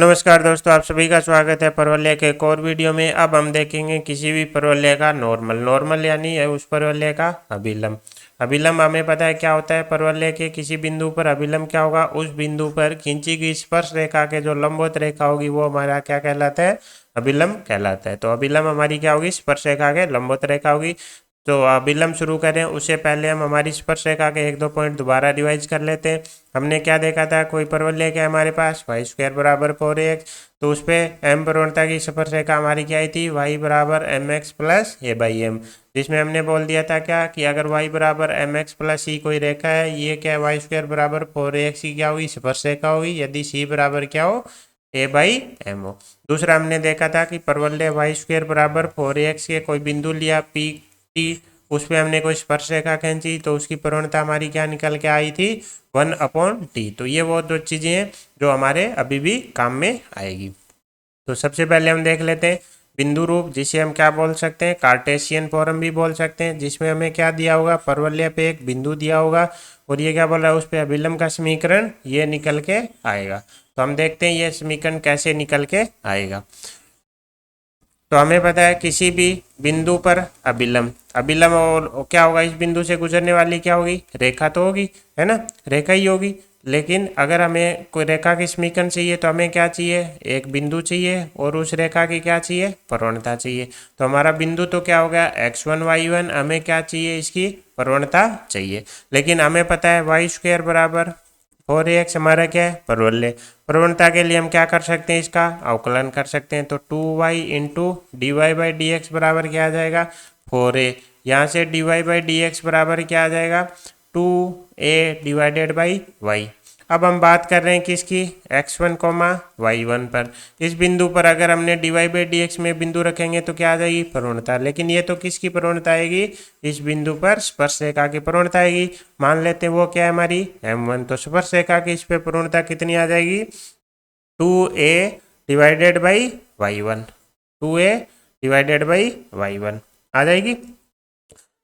नमस्कार दोस्तों, आप सभी का स्वागत है परवलय के एक और वीडियो में। अब हम देखेंगे किसी भी परवलय का नॉर्मल यानी है उस परवलय का अभिलंब। अभिलंब हमें पता है क्या होता है। परवलय के किसी बिंदु पर अभिलंब क्या होगा, उस बिंदु पर खींची गई स्पर्श रेखा के जो लंबवत रेखा होगी वो हमारा क्या कहलाता है, अभिलंब कहलाता है। तो अभिलंब हमारी क्या होगी, स्पर्श रेखा के लंबवत रेखा होगी। तो अभिलंब शुरू करें उससे पहले हम हमारी स्पर्श रेखा के एक दो पॉइंट दोबारा रिवाइज कर लेते हैं। हमने क्या देखा था, कोई परवलय क्या हमारे पास वाई स्क्वायर बराबर 4x, तो उस पर एम प्रवणता की स्पर्श रेखा हमारी क्या आई थी, y बराबर m x plus a by m, जिसमें हमने बोल दिया था क्या कि अगर y बराबर एम एक्स प्लस सी कोई रेखा है, ये क्या है वाई स्क्वायर बराबर 4x की क्या होगी, स्पर्श रेखा होगी यदि c बराबर क्या हो, ए बाई एम हो। दूसरा हमने देखा था कि परवलय वाई स्क्वायर बराबर 4x के कोई बिंदु लिया पी टी, उस पर हमने कोई स्पर्श रेखा खींची तो उसकी प्रवणता हमारी क्या निकल के आई थी, 1/t। तो ये वो दो चीज़ें हैं जो हमारे अभी भी काम में आएगी। तो सबसे पहले हम देख लेते हैं बिंदु रूप, जिसे हम क्या बोल सकते हैं, कार्टेशियन फॉर्म भी बोल सकते हैं, जिसमें हमें क्या दिया होगा, परवलय पे एक बिंदु दिया होगा और ये क्या बोल रहा है, उस पर अभिलंब का समीकरण ये निकल के आएगा। तो हम देखते हैं ये समीकरण कैसे निकल के आएगा। तो हमें पता है किसी भी बिंदु पर अभिलंब अभिलंब और क्या होगा, इस बिंदु से गुजरने वाली क्या होगी, रेखा तो होगी, है ना, रेखा ही होगी। लेकिन अगर हमें कोई रेखा की समीकरण चाहिए तो हमें क्या चाहिए, एक बिंदु चाहिए और उस रेखा की क्या चाहिए, प्रवणता चाहिए। तो हमारा बिंदु तो क्या हो गया x1 y1, हमें क्या चाहिए, इसकी प्रवणता चाहिए। लेकिन हमें पता है वाई स्क्वायर बराबर 4x हमारा क्या है, परवलय। प्रवणता के लिए हम क्या कर सकते हैं, इसका अवकलन कर सकते हैं। तो 2y into D Y by D x बराबर क्या आ जाएगा, 4a। यहाँ से d Y by D x बराबर क्या आ जाएगा, 2a डिवाइडेड बाई y। अब हम बात कर रहे हैं किसकी, x1 y1 पर। इस बिंदु पर अगर हमने d Y by D x में बिंदु रखेंगे तो क्या आ जाएगी, प्रवणता। लेकिन ये तो किसकी प्रवणता आएगी, इस बिंदु पर स्पर्श रेखा की प्रवणता आएगी। मान लेते हैं वो क्या है हमारी m1, तो स्पर्श रेखा की इस पर प्रवणता कितनी आ जाएगी, 2a divided by y1, 2a divided by y1 आ जाएगी।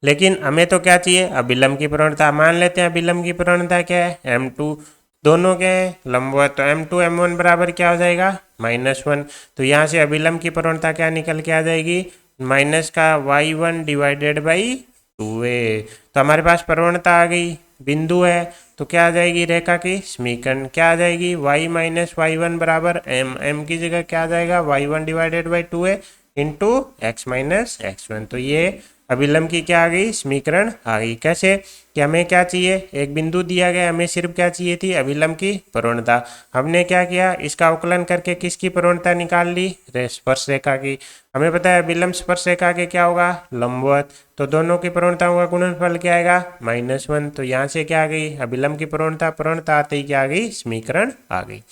लेकिन हमें तो क्या चाहिए, अभिलंब की प्रवणता। मान लेते हैं अभिलंब की प्रवणता क्या है, m2, दोनों के लंबवत, तो m2 m1 बराबर क्या हो जाएगा, -1। तो यहाँ से अभिलंब की प्रवणता क्या निकल के आ जाएगी, माइनस का y1 डिवाइडेड बाई 2a। तो हमारे पास प्रवणता आ गई, बिंदु है, तो क्या आ जाएगी, रेखा की समीकरण क्या आ जाएगी, y माइनस y1 बराबर m की जगह क्या आ जाएगा, y1 divided by 2a into x minus x1। तो ये अभिलंब की क्या आ गई, समीकरण आ गई। कैसे कि हमें क्या चाहिए, एक बिंदु दिया गया, हमें सिर्फ क्या चाहिए थी, अभिलंब की प्रवणता। हमने क्या किया, इसका अवकलन करके किसकी प्रवणता निकाल ली, स्पर्श रेखा की। हमें पता है अभिलंब स्पर्श रेखा के क्या होगा, लंबवत। तो दोनों की प्रवणताओं का गुणनफल क्या आएगा, -1। तो यहाँ से क्या आ गई, अभिलंब की प्रवणता आते ही क्या आ गई, समीकरण आ गई।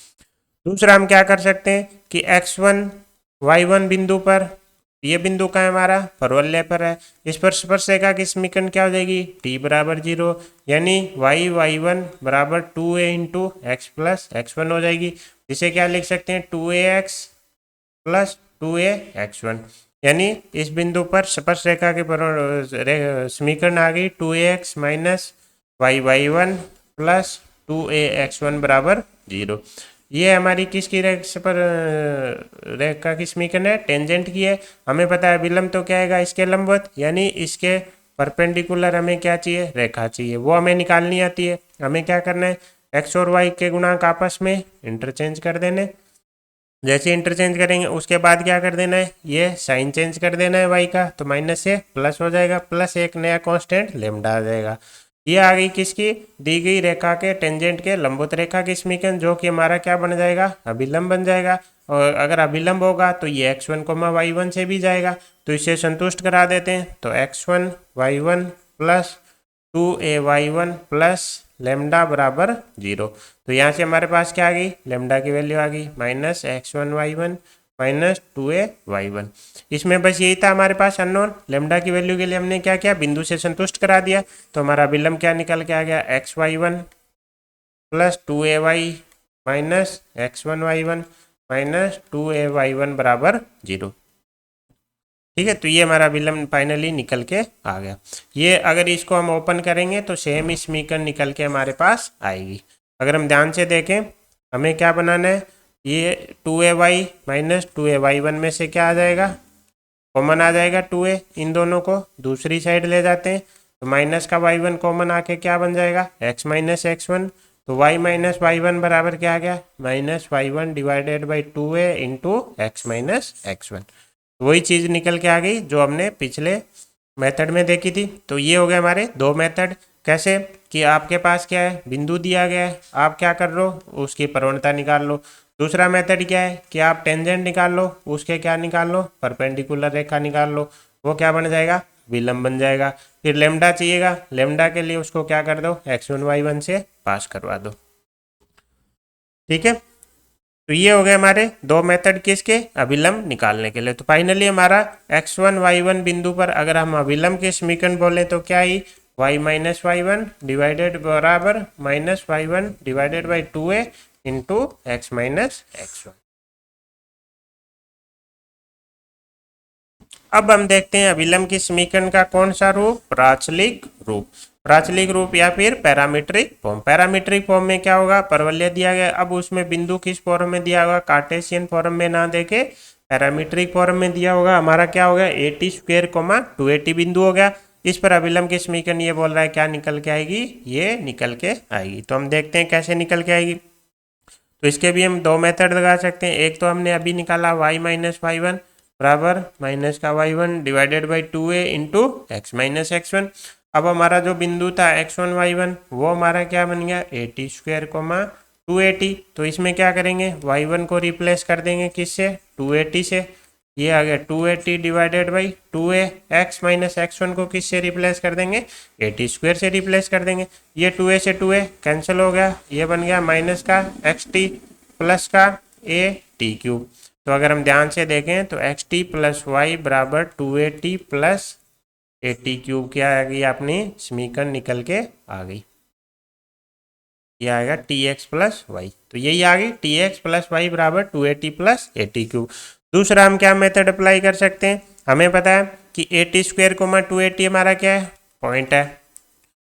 दूसरा हम क्या कर सकते हैं कि x1 y1 बिंदु पर, ये बिंदु का है हमारा, परवलय पर है, इस पर स्पर्श रेखा की समीकरण क्या हो जाएगी, t बराबर 0, यानी y1 बराबर 2a into x plus x1 हो जाएगी। जिसे क्या लिख सकते हैं, 2ax प्लस 2a(x1), यानी इस बिंदु पर स्पर्श रेखा की समीकरण आ गई 2ax minus y1 plus 2a(x1) बराबर 0। ये हमारी किसकी रेखा की समीकरण है, टेंजेंट की है। हमें पता है विलंब तो क्या आएगा, इसके लंबवत, यानी इसके परपेंडिकुलर हमें क्या चाहिए, रेखा चाहिए, वो हमें निकालनी आती है। हमें क्या करना है, x और y के गुणांक आपस में इंटरचेंज कर देने। जैसे इंटरचेंज करेंगे उसके बाद क्या कर देना है, ये साइन चेंज कर देना है y का, तो माइनस से प्लस हो जाएगा, प्लस एक नया कांस्टेंट लेमडा आ जाएगा। ये आ गई किसकी, दी गई रेखा के टेंजेंट के लंबवत रेखा की समीकरण, जो कि हमारा क्या बन जाएगा, अभिलंब बन जाएगा। और अगर अभिलंब होगा तो ये x1 y1 से भी जाएगा, तो इसे संतुष्ट करा देते हैं। तो x1 y1 plus 2a(y1) plus lambda बराबर 0। तो यहाँ से हमारे पास क्या आ गई, लेमडा की वैल्यू आ गई -x1 y1 माइनस 2a(y1). इसमें बस यही था हमारे पास अननोन। लेमडा की वैल्यू के लिए हमने क्या किया, बिंदु से संतुष्ट करा दिया। तो हमारा अभिलंब क्या निकल के आ गया, xy1 plus 2ay minus x1 y1 minus 2a(y1) बराबर 0। ठीक है, तो ये हमारा विलंब फाइनली निकल के आ गया। ये अगर इसको हम ओपन करेंगे तो सेम ही समीकरण निकल के हमारे पास आएगी। अगर हम ध्यान से देखें, हमें क्या बनाना है, ये 2ay माइनस 2ay1 में से क्या आ जाएगा, कॉमन आ जाएगा 2a, इन दोनों को दूसरी साइड ले जाते हैं तो माइनस का y1 कॉमन आके क्या बन जाएगा, x माइनस x1। तो y माइनस y1 बराबर क्या आ गया, minus y1 divided by 2a into x minus x1। वही चीज़ निकल के आ गई जो हमने पिछले मेथड में देखी थी। तो ये हो गए हमारे दो मेथड। कैसे कि आपके पास क्या है, बिंदु दिया गया है, आप क्या कर लो, उसकी प्रवणता निकाल लो। दूसरा मेथड क्या है कि आप टेंजेंट निकाल लो, उसके क्या निकाल लो, परपेंडिकुलर रेखा निकाल लो, वो क्या बन जाएगा, विलंब बन जाएगा। फिर लेमडा चाहिएगा, लेमडा के लिए उसको क्या कर दो, x1 y1 से पास करवा दो। ठीक है, तो ये हो गए हमारे दो मेथड किसके, अभिलंब निकालने के लिए। तो फाइनली हमारा x1 y1 बिंदु पर अगर हम अभिलंब के समीकरण बोले तो क्या ही, y माइनस y1 डिवाइडेड बराबर minus y1 divided by 2a into x minus x1। अब हम देखते हैं अभिलंब की समीकरण का कौन सा रूप, प्राचलिक रूप। प्राचलिक रूप या फिर पैरामीट्रिक फॉर्म। पैरामीट्रिक फॉर्म में क्या होगा, परवलय दिया गया, अब उसमें बिंदु किस फॉर्म में दिया होगा, कार्टेशियन फॉर्म में ना देके पैरामीट्रिक फॉर्म में दिया होगा। हमारा क्या होगा, 80 स्क्वायर कोमा 280 बिंदु हो गया। इस पर अभिलंब की समीकरण ये बोल रहा है क्या निकल के आएगी, ये निकल के आएगी। तो हम देखते हैं कैसे निकल के आएगी। तो इसके भी हम दो मेथड लगा सकते हैं। एक तो हमने अभी निकाला y माइनस y1 बराबर माइनस का y1 divided by 2a into x minus x1। अब हमारा जो बिंदु था x1 y1 वो हमारा क्या बन गया, 80 स्क्वायर कोमा 280। तो इसमें क्या करेंगे, y1 को रिप्लेस कर देंगे किससे, 280 से। ये आ गया 280 divided by 2a, x minus x1 को किससे रिप्लेस कर देंगे, 80 स्क्वायर से रिप्लेस कर देंगे। ये 2a से 2a कैंसिल हो गया, ये बन गया माइनस का xt प्लस का a टी क्यूब। तो अगर हम ध्यान से देखें तो xt प्लस वाई बराबर 280 प्लस ए टी क्यूब क्या आ गई, अपनी समीकरण निकल के आ गई। ये आएगा टी एक्स प्लस वाई, तो यही आ गई टी एक्स प्लस वाई बराबर 280 प्लस ए टी क्यूब। दूसरा हम क्या मेथड अप्लाई कर सकते हैं, हमें पता है कि 80 स्क्वायर कोमा 280 हमारा क्या है, पॉइंट है।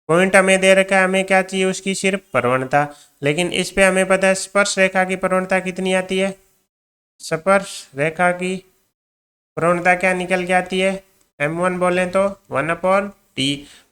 पॉइंट हमें दे रखा है, हमें क्या चाहिए, उसकी सिर्फ प्रवणता। लेकिन इस पे हमें पता है स्पर्श रेखा की प्रवणता कितनी आती है, स्पर्श रेखा की प्रवणता क्या निकल के आती है, m1 बोलें तो 1/t।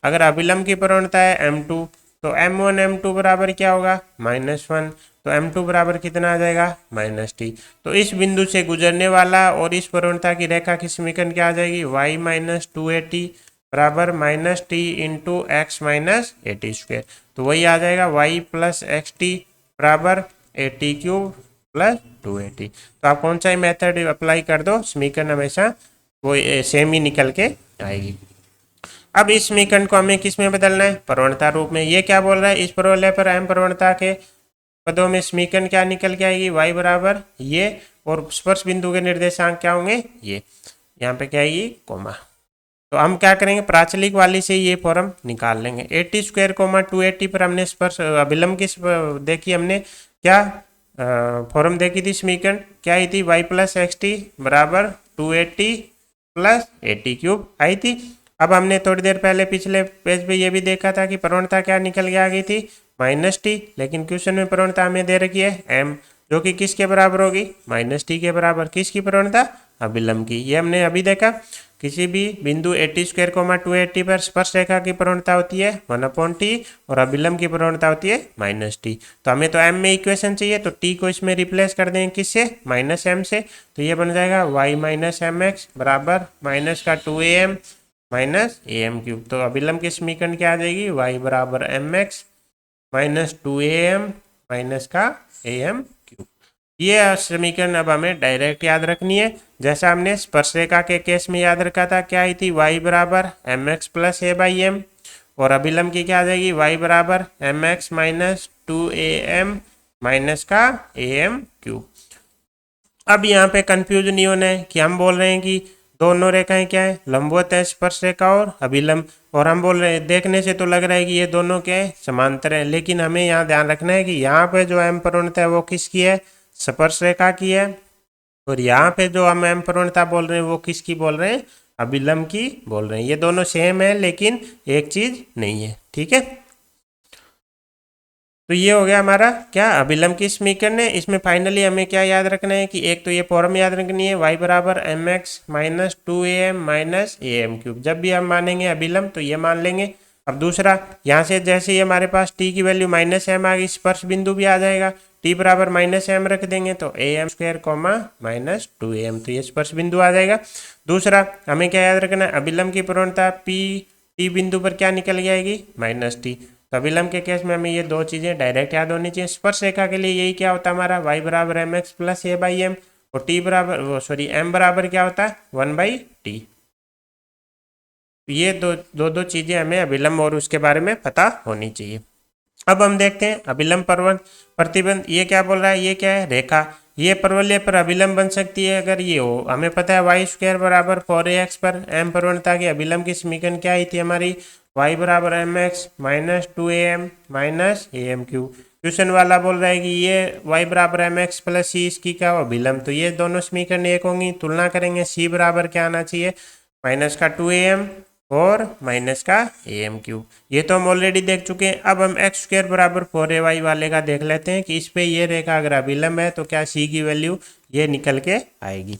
अगर अभिलंब की प्रवणता है m2 तो m1 m2 बराबर क्या होगा, -1। तो m2 बराबर कितना आ जाएगा, -t। तो इस बिंदु से गुजरने वाला और इस प्रवणता की रेखा की समीकरण क्या आ जाएगी, y माइनस 280 बराबर -t into x minus 80 square. तो वही आ जाएगा y प्लस एक्स टी बराबर 80 क्यूब प्लस 280। तो आप कौन सा मेथड अप्लाई कर दो, समीकरण हमेशा वो सेम ही निकल के आएगी। अब इस समीकरण को हमें किस में बदलना है, प्रवणता रूप में। ये क्या बोल रहा है, इस प्रवलय पर m प्रवणता के पदों में समीकरण क्या निकल के आएगी, y बराबर ये, और स्पर्श बिंदु के निर्देशांक क्या होंगे, ये यहाँ पे क्या आएगी, कोमा। तो हम क्या करेंगे, प्राचलिक वाली से ये फॉर्म निकाल लेंगे। 80 स्क्वायर कोमा 280 पर हमने स्पर्श अभिलंब की देखी, हमने क्या फॉर्म देखी थी, समीकरण क्या आई थी, y प्लस एक्स टी बराबर 280 प्लस 80 क्यूब आई थी। अब हमने थोड़ी देर पहले पिछले पेज पे ये भी देखा था कि प्रवणता क्या निकल के आ गई थी, -t। लेकिन क्वेश्चन में प्रवणता हमें दे रखी है m, जो कि किसके बराबर होगी, -t के बराबर। किसकी प्रवणता, अभिलंब की। ये हमने अभी देखा, किसी भी बिंदु 80 स्क्वायर कोमा 280 पर स्पर्श रेखा की प्रवणता होती है 1/t और अभिलंब की प्रवणता होती है -t। तो हमें तो m में इक्वेशन चाहिए, तो t को इसमें रिप्लेस कर देंगे किससे, -m से। तो ये बन जाएगा y माइनस mx बराबर माइनस का 2am माइनस am क्यूब। तो अभिलंब की समीकरण क्या आ जाएगी, y बराबर mx माइनस 2am माइनस का am क्यूब। ये समीकरण अब हमें डायरेक्ट याद रखनी है, जैसा हमने स्पर्श रेखा के केस में याद रखा था। क्या आई थी, y बराबर mx plus a by m, और अभिलंब की क्या आ जाएगी, y बराबर mx माइनस 2am माइनस का am क्यूब। अब यहाँ पे कंफ्यूज नहीं होना है कि हम बोल रहे हैं कि दोनों रेखाएं क्या है, लंबवत है, स्पर्श रेखा और अभिलंब। और हम बोल रहे हैं, देखने से तो लग रहा है कि ये दोनों क्या है, समांतर है। लेकिन हमें यहाँ ध्यान रखना है कि यहाँ पे जो m प्रवणता है वो किसकी है, स्पर्श रेखा की है। और यहाँ पे जो हम m प्रवणता बोल रहे हैं वो किसकी बोल रहे हैं, अभिलंब की बोल रहे हैं। ये दोनों सेम है लेकिन एक चीज नहीं है। ठीक है। तो ये हो गया हमारा क्या अभिलंब की समीकरण है। इसमें फाइनली हमें क्या याद रखना है कि एक तो ये फॉर्म याद रखनी है y बराबर m x minus 2am minus am cube. जब भी हम मानेंगे अभिलंब तो ये मान लेंगे। अब दूसरा, यहाँ से जैसे ही हमारे पास t की वैल्यू माइनस एम आ गई, स्पर्श बिंदु भी आ जाएगा, t बराबर माइनस एम रख देंगे तो am square comma minus 2am, तो ये स्पर्श बिंदु आ जाएगा। दूसरा हमें क्या याद रखना है, अभिलंब की प्रवणता p t बिंदु पर क्या निकल जाएगी, माइनस टी। तो अभिलंब के केस में हमें ये दो चीजें डायरेक्ट याद होनी चाहिए। स्पर्श रेखा के लिए यही क्या होता है हमारा, y बराबर m x plus a by m, और टी बराबर एम बराबर क्या होता है 1/t। ये दो चीजें हमें अभिलंब और उसके बारे में पता होनी चाहिए। अब हम देखते हैं अभिलंब प्रतिबंध। ये क्या बोल रहा है, ये क्या है, रेखा। ये परवलय पर अभिलंब बन सकती है अगर ये हो। हमें पता है वाई स्क्वायर बराबर 4ax पर एम प्रवणता की अभिलंब की समीकरण क्या आई थी हमारी, y बराबर m x minus 2am minus am cube. Question वाला बोल रहा है कि ये y बराबर एम एक्स प्लस सी इसकी क्या हो, अभिलंब। तो ये दोनों समीकरण एक होंगी, तुलना करेंगे। c बराबर क्या आना चाहिए, माइनस का 2am और माइनस का am क्यूब। ये तो हम ऑलरेडी देख चुके हैं। अब हम एक्स स्क्वायर बराबर 4ay वाले का देख लेते हैं कि इस पे ये रेखा अगर अभिलंब है तो क्या c की वैल्यू ये निकल के आएगी,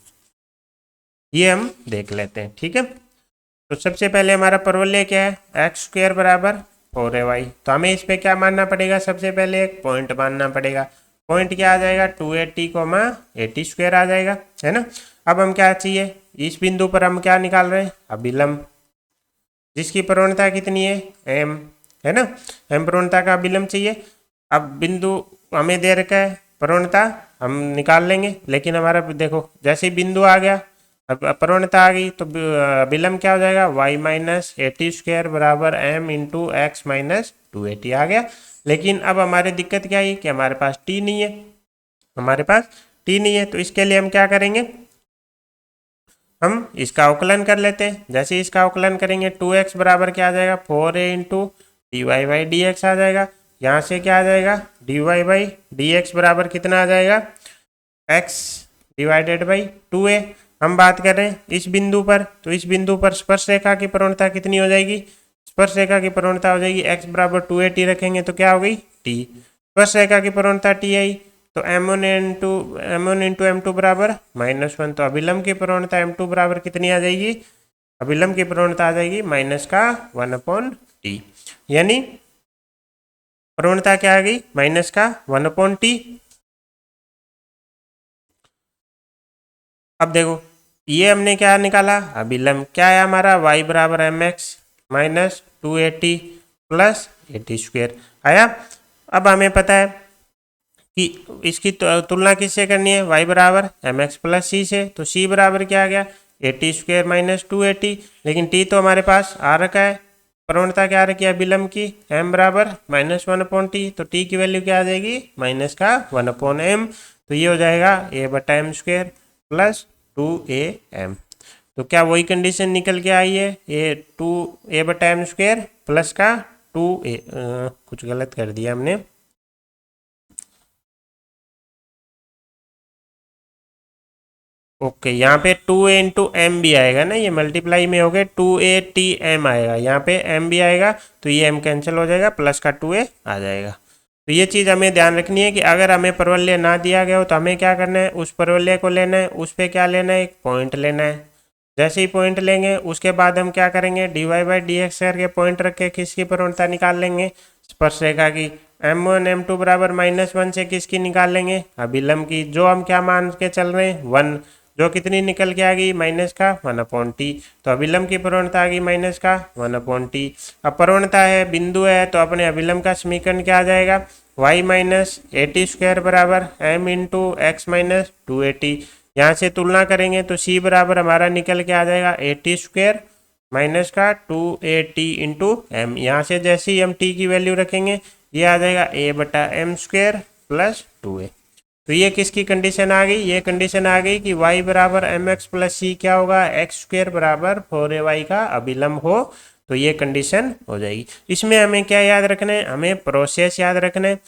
ये हम देख लेते हैं। ठीक है, तो सबसे पहले हमारा परवलय क्या है, एक्स स्क्वायर बराबर 4ay। तो हमें इस पे क्या मानना पड़ेगा, सबसे पहले एक पॉइंट मानना पड़ेगा। पॉइंट क्या आ जाएगा, 280 कोमा 80 स्क्वायर आ जाएगा, है ना। अब हम क्या चाहिए, इस बिंदु पर हम क्या निकाल रहे हैं, अभिलंब, जिसकी प्रवणता कितनी है, m, है ना। m प्रवणता का अभिलंब चाहिए। अब बिंदु हमें दे रखा है, प्रवणता हम निकाल लेंगे, लेकिन हमारा देखो जैसे ही बिंदु आ गया, अब प्रवणता आ गई तो अभिलंब क्या हो जाएगा, y माइनस 80 स्क्वायर बराबर m इंटू एक्स माइनस 280 आ गया। लेकिन अब हमारे दिक्कत क्या है कि हमारे पास t नहीं है, हमारे पास t नहीं है। तो इसके लिए हम क्या करेंगे, हम इसका अवकलन कर लेते हैं। जैसे इसका अवकलन करेंगे 2x बराबर क्या आ जाएगा, 4a into D Y by D X आ जाएगा। यहाँ से क्या आ जाएगा, D Y by D x बराबर कितना आ जाएगा, x डिवाइडेड बाई 2a। हम बात कर रहे हैं इस बिंदु पर, तो इस बिंदु पर स्पर्श रेखा की प्रवणता कितनी हो जाएगी, स्पर्श रेखा की प्रवणता हो जाएगी x बराबर 2a रखेंगे तो क्या हो गई t। स्पर्श रेखा की प्रवणता t आई तो m1 इंटू m2 बराबर -1। तो अभिलंब की प्रवणता m2 बराबर कितनी आ जाएगी, अभिलंब की प्रवणता आ जाएगी माइनस का 1/t, यानी प्रवणता क्या आ गई, माइनस का 1/t। अब देखो ये हमने क्या निकाला, अभिलंब क्या है हमारा, y बराबर m x minus 280 plus 80 square आया। अब हमें पता है कि इसकी तुलना किससे करनी है, y बराबर एम एक्स प्लस सी से। तो c बराबर क्या आ गया, 80 स्क्वायर माइनस 280, लेकिन t तो हमारे पास आ रखा है। प्रवणता क्या आ रखी है अभिलंब की, m बराबर -1/t, तो t की वैल्यू क्या आ जाएगी, माइनस का 1/m। तो ये हो जाएगा a बटा एम स्क्वायर प्लस 2am। तो क्या वही कंडीशन निकल के आई है, a बटा एम स्क्वायर प्लस का 2a, कुछ गलत कर दिया हमने, ओके यहाँ पे 2a इंटू एम भी आएगा ना, ये मल्टीप्लाई में हो गए 2atm आएगा, यहाँ पे m भी आएगा तो ये m कैंसिल हो जाएगा, प्लस का 2a आ जाएगा। तो ये चीज़ हमें ध्यान रखनी है कि अगर हमें परवलय ना दिया गया हो तो हमें क्या करना है, उस परवलय को लेना है, उस पर क्या लेना है, एक पॉइंट लेना है। जैसे ही पॉइंट लेंगे उसके बाद हम क्या करेंगे, d Y by D x करके पॉइंट रख के किसकी प्रवणता निकाल लेंगे, स्पर्श रेखा की। m1 m2 बराबर -1 से किसकी निकाल लेंगे, अभिलंब की, जो हम क्या मान के चल रहे हैं 1, जो कितनी निकल के आ गई, माइनस का 1/t। तो अभिलंब की प्रवणता आ गई माइनस का 1/t। अब प्रवणता है, बिंदु है, तो अपने अभिलंब का समीकरण क्या आ जाएगा, y माइनस 80 स्क्वायर बराबर m इंटू एक्स माइनस 280। यहाँ से तुलना करेंगे तो c बराबर हमारा निकल के आ जाएगा 80 स्क्वायर माइनस का 280 इंटू एम। यहाँ से जैसे ही हम t की वैल्यू रखेंगे ये आ जाएगा a बटा एम स्क्वायर प्लस 2a। तो ये किसकी कंडीशन आ गई, ये कंडीशन आ गई कि y बराबर एम एक्स प्लस सी क्या होगा, एक्स स्क्वायर बराबर 4ay का अभिलंब हो। तो ये कंडीशन हो जाएगी। इसमें हमें क्या याद रखना है, हमें प्रोसेस याद रखना है,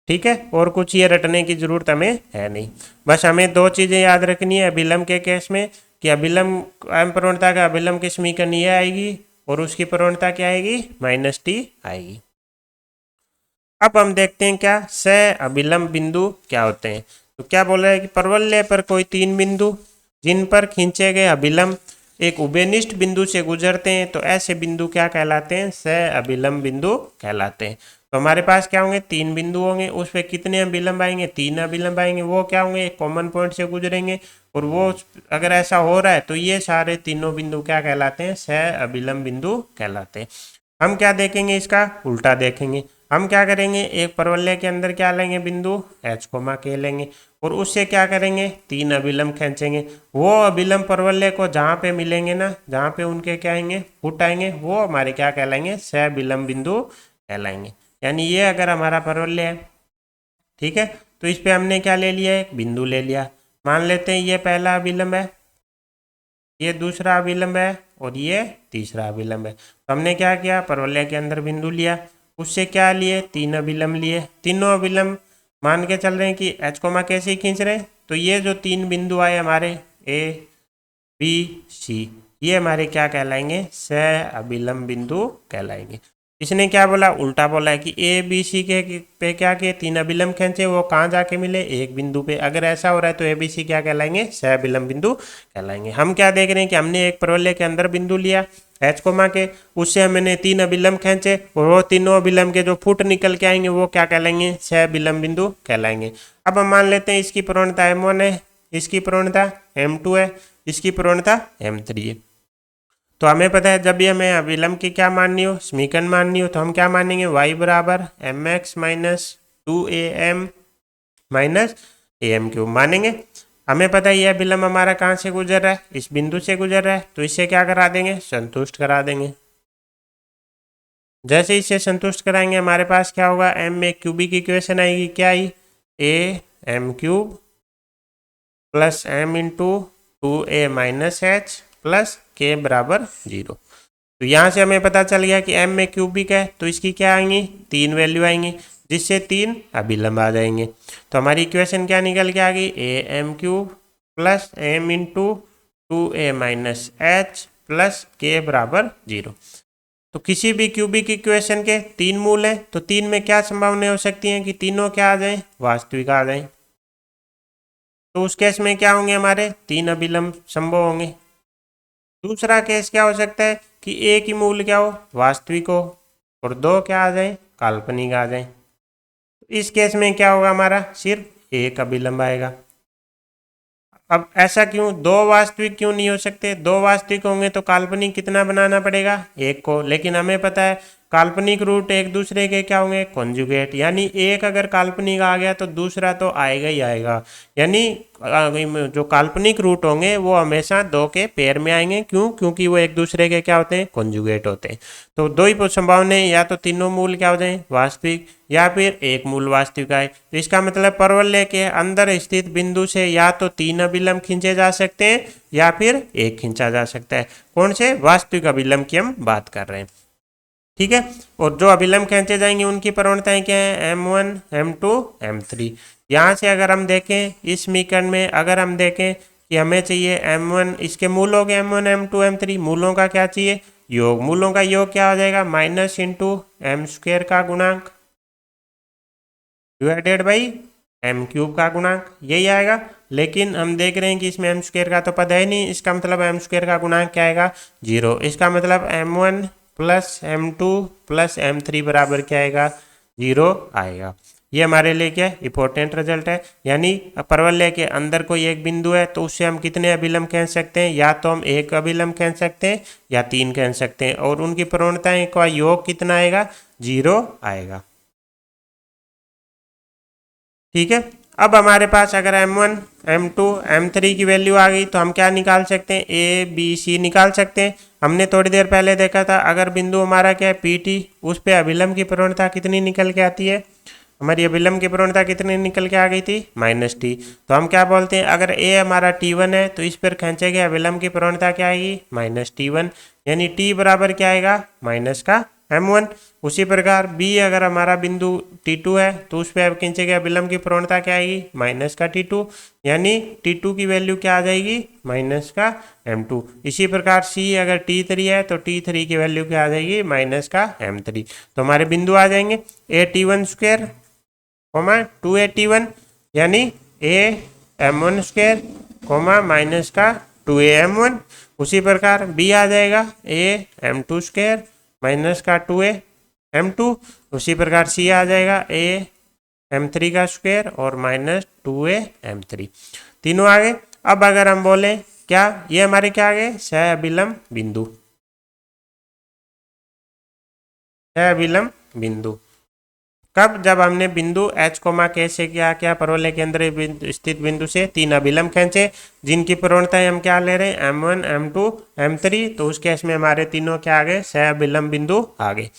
ठीक है, और कुछ ये रटने की जरूरत हमें है नहीं। बस हमें दो चीज़ें याद रखनी है अभिलंब के केस में, कि अभिलंब एम प्रवणता का अभिलंब की समीकरण ये आएगी और उसकी प्रवणता क्या आएगी, -t आएगी। अब हम देखते हैं क्या सह अभिलंब बिंदु क्या होते हैं। तो क्या बोल रहा है कि परवलय पर कोई तीन बिंदु जिन पर खींचे गए अभिलंब एक उभयनिष्ठ बिंदु से गुजरते हैं तो ऐसे बिंदु क्या कहलाते हैं, सह अभिलंब बिंदु कहलाते हैं। तो हमारे पास क्या होंगे, तीन बिंदु होंगे, उस पर कितने अभिलंब आएंगे, तीन अभिलंब आएंगे। वो क्या होंगे, एक कॉमन पॉइंट से गुजरेंगे और वो अगर ऐसा हो रहा है तो ये सारे तीनों बिंदु क्या कहलाते हैं, सह अभिलंब बिंदु कहलाते हैं। हम क्या देखेंगे, इसका उल्टा देखेंगे। हम क्या करेंगे, एक परवलय के अंदर क्या लेंगे, बिंदु h के लेंगे और उससे क्या करेंगे, तीन अभिलंब खींचेंगे। वो अभिलंब परवलय को जहाँ पे मिलेंगे ना, जहाँ पे उनके क्या आएंगे, फुट आएंगे, वो हमारे क्या कहलाएंगे, सह अभिलंब बिंदु कहलाएंगे। यानी ये अगर हमारा परवलय है, ठीक है, तो इस पे हमने क्या ले लिया, एक बिंदु ले लिया। मान लेते हैं ये पहला अभिलंब है, ये दूसरा अभिलंब है और ये तीसरा अभिलंब है। तो हमने क्या किया, परवलय के अंदर बिंदु लिया, उससे क्या लिए, तीन अभिलंब लिए। तीनों अभिलंब मान के चल रहे हैं कि h कैसे ही खींच रहे हैं। तो ये जो तीन बिंदु आए हमारे ए बी सी, ये हमारे क्या कहलाएंगे, सह अभिलंब बिंदु कहलाएंगे। इसने क्या बोला, उल्टा बोला है कि ए बी सी के पे क्या किए, तीन अभिलंब खींचे, वो कहाँ जाके मिले, एक बिंदु पे। अगर ऐसा हो रहा है तो ए बी सी क्या कहलाएंगे, सह अभिलंब बिंदु कहलाएंगे। हम क्या देख रहे हैं कि हमने एक परवलय के अंदर बिंदु लिया h के, उससे हमने तीन अभिलंब खींचे और वो तीनों अभिलंब के जो फुट निकल के आएंगे वो क्या कहलाएंगे, सह अभिलंब बिंदु कहलाएंगे। अब हम मान लेते हैं इसकी प्रवणता m1 है, इसकी प्रवणता m2 है, इसकी प्रवणता m3 है। तो हमें पता है जब भी हमें अभिलंब की क्या माननी हो, समीकरण माननी हो, तो हम क्या मानेंगे, y बराबर mx minus 2am minus am³ मानेंगे। हमें पता है यह अभिलंब हमारा कहाँ से गुजर रहा है, इस बिंदु से गुजर रहा है, तो इससे क्या करा देंगे, संतुष्ट करा देंगे। जैसे इसे संतुष्ट कराएंगे हमारे पास क्या होगा, m में क्यूबिक इक्वेशन आएगी, क्या आई, am³ plus m into 2a minus h plus k बराबर 0। तो यहाँ से हमें पता चल गया कि m में क्यूबिक है तो इसकी क्या आएंगी, तीन वैल्यू आएंगी, जिससे तीन अभिलंब आ जाएंगे। तो हमारी इक्वेशन क्या निकल के आ गई, am³ plus m into 2a minus h plus k बराबर 0। तो किसी भी क्यूबिक इक्वेशन के तीन मूल हैं, तो तीन में क्या संभावना हो सकती है कि तीनों क्या आ जाए, वास्तविक आ जाए। तो उस केस में क्या होंगे, हमारे तीन अभिलंब संभव होंगे। दूसरा केस क्या हो सकता है कि एक ही मूल क्या हो, वास्तविक हो, और दो क्या आ जाए, काल्पनिक आ जाए। तो इस केस में क्या होगा, हमारा सिर्फ एक अभिलंब आएगा। अब ऐसा क्यों, दो वास्तविक क्यों नहीं हो सकते, दो वास्तविक होंगे तो काल्पनिक कितना बनाना पड़ेगा, एक को। लेकिन हमें पता है काल्पनिक रूट एक दूसरे के क्या होंगे, कॉन्जुगेट। यानी एक अगर काल्पनिक आ गया तो दूसरा तो आएगा ही आएगा। यानी जो काल्पनिक रूट होंगे वो हमेशा दो के पेयर में आएंगे। क्यों, क्योंकि वो एक दूसरे के क्या होते हैं, कॉन्जुगेट होते हैं। तो दो ही संभावना है, या तो तीनों मूल क्या हो जाए, वास्तविक, या फिर एक मूल वास्तविक आए। तो इसका मतलब परवलय के अंदर स्थित बिंदु से या तो तीन अभिलंब खींचे जा सकते हैं या फिर एक खींचा जा सकता है। कौन से, वास्तविक अभिलंब की हम बात कर रहे हैं, ठीक है। और जो अभिलंब खींचे जाएंगे उनकी प्रवणताएं क्या है, m1 m2 m3। यहाँ से अगर हम देखें इस समीकरण में, अगर हम देखें कि हमें चाहिए m1, इसके मूल हो गए m1 m2 m3, मूलों का क्या चाहिए, योग। मूलों का योग क्या हो जाएगा, माइनस इंटू m² का गुणांक डिवाइडेड बाई m³ का गुणांक, यही आएगा। लेकिन हम देख रहे हैं कि इसमें m² का तो पद है नहीं, इसका मतलब m² का गुणांक क्या आएगा, 0। इसका मतलब m1 plus m2 plus m3 बराबर क्या आएगा, 0 आएगा। ये हमारे लिए क्या इंपॉर्टेंट रिजल्ट है। यानी परवलय के अंदर कोई एक बिंदु है तो उससे हम कितने अभिलंब खींच सकते हैं, या तो हम एक अभिलंब खींच सकते हैं या तीन खींच सकते हैं, और उनकी प्रवणताएं का योग कितना आएगा, 0 आएगा, ठीक है। अब हमारे पास अगर m1 m2 m3 की वैल्यू आ गई तो हम क्या निकाल सकते हैं, a b c निकाल सकते हैं। हमने थोड़ी देर पहले देखा था, अगर बिंदु हमारा क्या है pt, उस पे अभिलंब की प्रवणता कितनी निकल के आती है, हमारी अभिलंब की प्रवणता कितनी निकल के आ गई थी, -t। तो हम क्या बोलते हैं, अगर a हमारा t1 है तो इस पर खींचे गए अभिलंब की प्रवणता क्या आएगी, -t1। यानी t बराबर क्या आएगा, माइनस का m1। उसी प्रकार b अगर हमारा बिंदु t2 है तो उस पर खींचे गए अभिलंब की प्रवणता क्या आएगी, माइनस का t2, यानी t2 की वैल्यू क्या आ जाएगी, माइनस का m2। इसी प्रकार c अगर t3 है तो t3 की वैल्यू क्या आ जाएगी, माइनस का m3। तो हमारे बिंदु आ जाएंगे a_t1 स्क्वायर, 2a_t1, यानी a_m1 स्क्वायर, माइनस का 2a_m1। उसी प्रकार b आ जाएगा a_m2 स्क्वायर माइनस का 2a_m2। उसी प्रकार c आ जाएगा a_m3 का स्क्वायर और माइनस 2a_m3। तीनों आ गए। अब अगर हम बोले क्या, ये हमारे क्या आ गए, सह अभिलंब बिंदु, सह अभिलंब बिंदु। कब, जब हमने बिंदु h, k से क्या परवलय के अंदर स्थित बिंदु से 3 अभिलंब खींचे जिनकी प्रवणताएं हम क्या ले रहे हैं, m1, m2, m3। तो उस केस में हमारे तीनों क्या आ गए, सह अभिलंब बिंदु आ गए।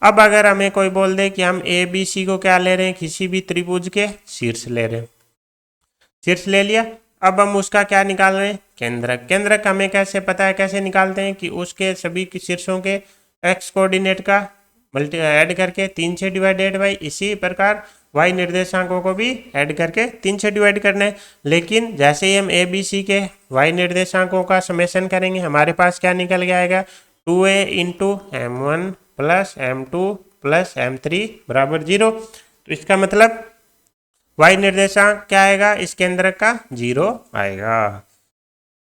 अब अगर हमें कोई बोल दे कि हम ए बी सी को क्या ले रहे हैं, किसी भी त्रिभुज के शीर्ष ले रहे हैं, शीर्ष ले लिया। अब हम उसका क्या निकाल रहे हैं, केंद्रक। केंद्रक हमें कैसे पता है, कैसे निकालते हैं कि उसके सभी शीर्षों के x कोऑर्डिनेट का ऐड करके 3 से डिवाइडेड बाई, इसी प्रकार y निर्देशांकों को भी ऐड करके 3 से डिवाइड करना है। लेकिन जैसे ही हम ए बी सी के y निर्देशांकों का समेशन करेंगे हमारे पास क्या निकल के आएगा, 2a into m1 plus m2 plus m3 बराबर 0। तो इसका मतलब y निर्देशांक क्या आएगा, इस केंद्र का 0 आएगा।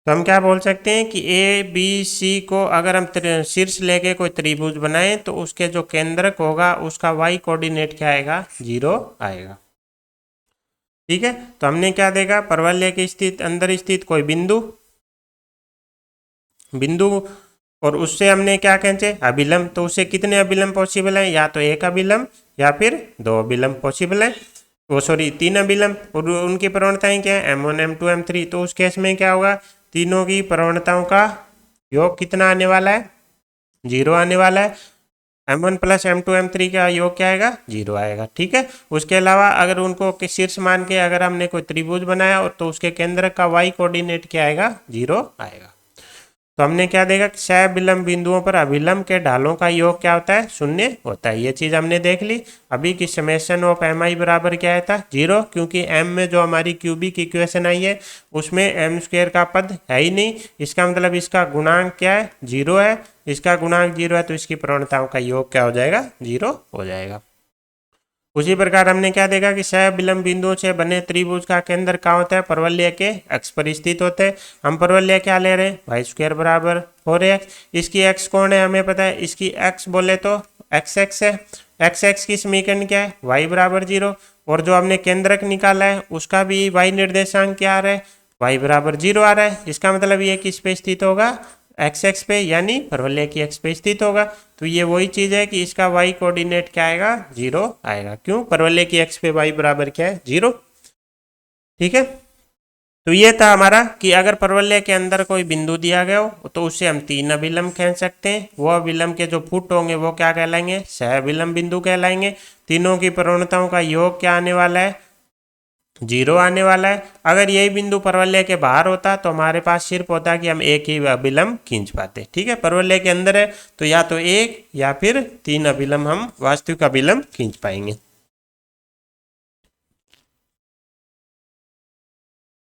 तो हम क्या बोल सकते हैं कि ए बी सी को अगर हम शीर्ष लेके कोई त्रिभुज बनाएं तो उसके जो केंद्रक होगा उसका y कोऑर्डिनेट क्या आएगा, 0 आएगा। ठीक है, तो हमने क्या देखा, परवलय के स्थित अंदर स्थित कोई बिंदु और उससे हमने क्या खींचे, अभिलंब। तो उससे कितने अभिलंब पॉसिबल है, या तो एक अभिलंब या फिर 2 अभिलंब पॉसिबल है, वो सॉरी 3 अभिलंब। और उनकी प्रवणताएं क्या है, m1, m2, m3। तो उस केस में क्या होगा, तीनों की प्रवणताओं का योग कितना आने वाला है, 0 आने वाला है। m1 प्लस m2 m3 का योग क्या आएगा, 0 आएगा। ठीक है, उसके अलावा अगर उनको शीर्ष मान के अगर हमने कोई त्रिभुज बनाया और तो उसके केंद्र का y कोऑर्डिनेट क्या आएगा, 0 आएगा। तो हमने क्या देखा, सह अभिलंब बिंदुओं पर अभिलंब के ढालों का योग क्या होता है, 0 होता है। ये चीज हमने देख ली। अभी की समेशन ऑफ mi बराबर क्या था, 0, क्योंकि m में जो हमारी क्यूबिक इक्वेशन आई है उसमें m स्क्वायर का पद है ही नहीं। इसका मतलब इसका गुणांक क्या है, 0 है। इसका गुणांक 0 है तो इसकी प्रवणताओं का योग क्या हो जाएगा, 0 हो जाएगा। उसी प्रकार हमने क्या देखा कि सह अभिलंब बिंदुओं से बने त्रिभुज का केंद्र कहाँ होता है, परवलय के अक्ष पर स्थित होते हैं। हम परवलय क्या ले रहे हैं, वाई स्क्वायर बराबर 4x। इसकी x कौन है हमें पता है, इसकी x बोले तो x है। x की समीकरण क्या है, y बराबर 0। और जो हमने केंद्रक निकाला है उसका भी y निर्देशांक क्या आ रहा है, y बराबर 0 आ रहा है। इसका मतलब ये किस पे स्थित होगा, x पे, यानी परवलय की x पे स्थित होगा। तो ये वही चीज है कि इसका y कोऑर्डिनेट क्या आएगा, 0 आएगा। क्यों, परवलय की x पे y बराबर क्या है, 0। ठीक है, तो ये था हमारा कि अगर परवलय के अंदर कोई बिंदु दिया गया हो तो उससे हम 3 अभिलंब खींच सकते हैं। वो अभिलंब के जो फुट होंगे वो क्या कहलाएंगे, सह अभिलंब बिंदु कहलाएंगे। तीनों की प्रवणताओं का योग क्या आने वाला है, 0 आने वाला है। अगर यही बिंदु परवलय के बाहर होता तो हमारे पास सिर्फ होता कि हम एक ही अभिलंब खींच पाते। ठीक है, परवलय के अंदर है तो या तो एक या फिर 3 अभिलंब हम वास्तविक अभिलंब खींच पाएंगे।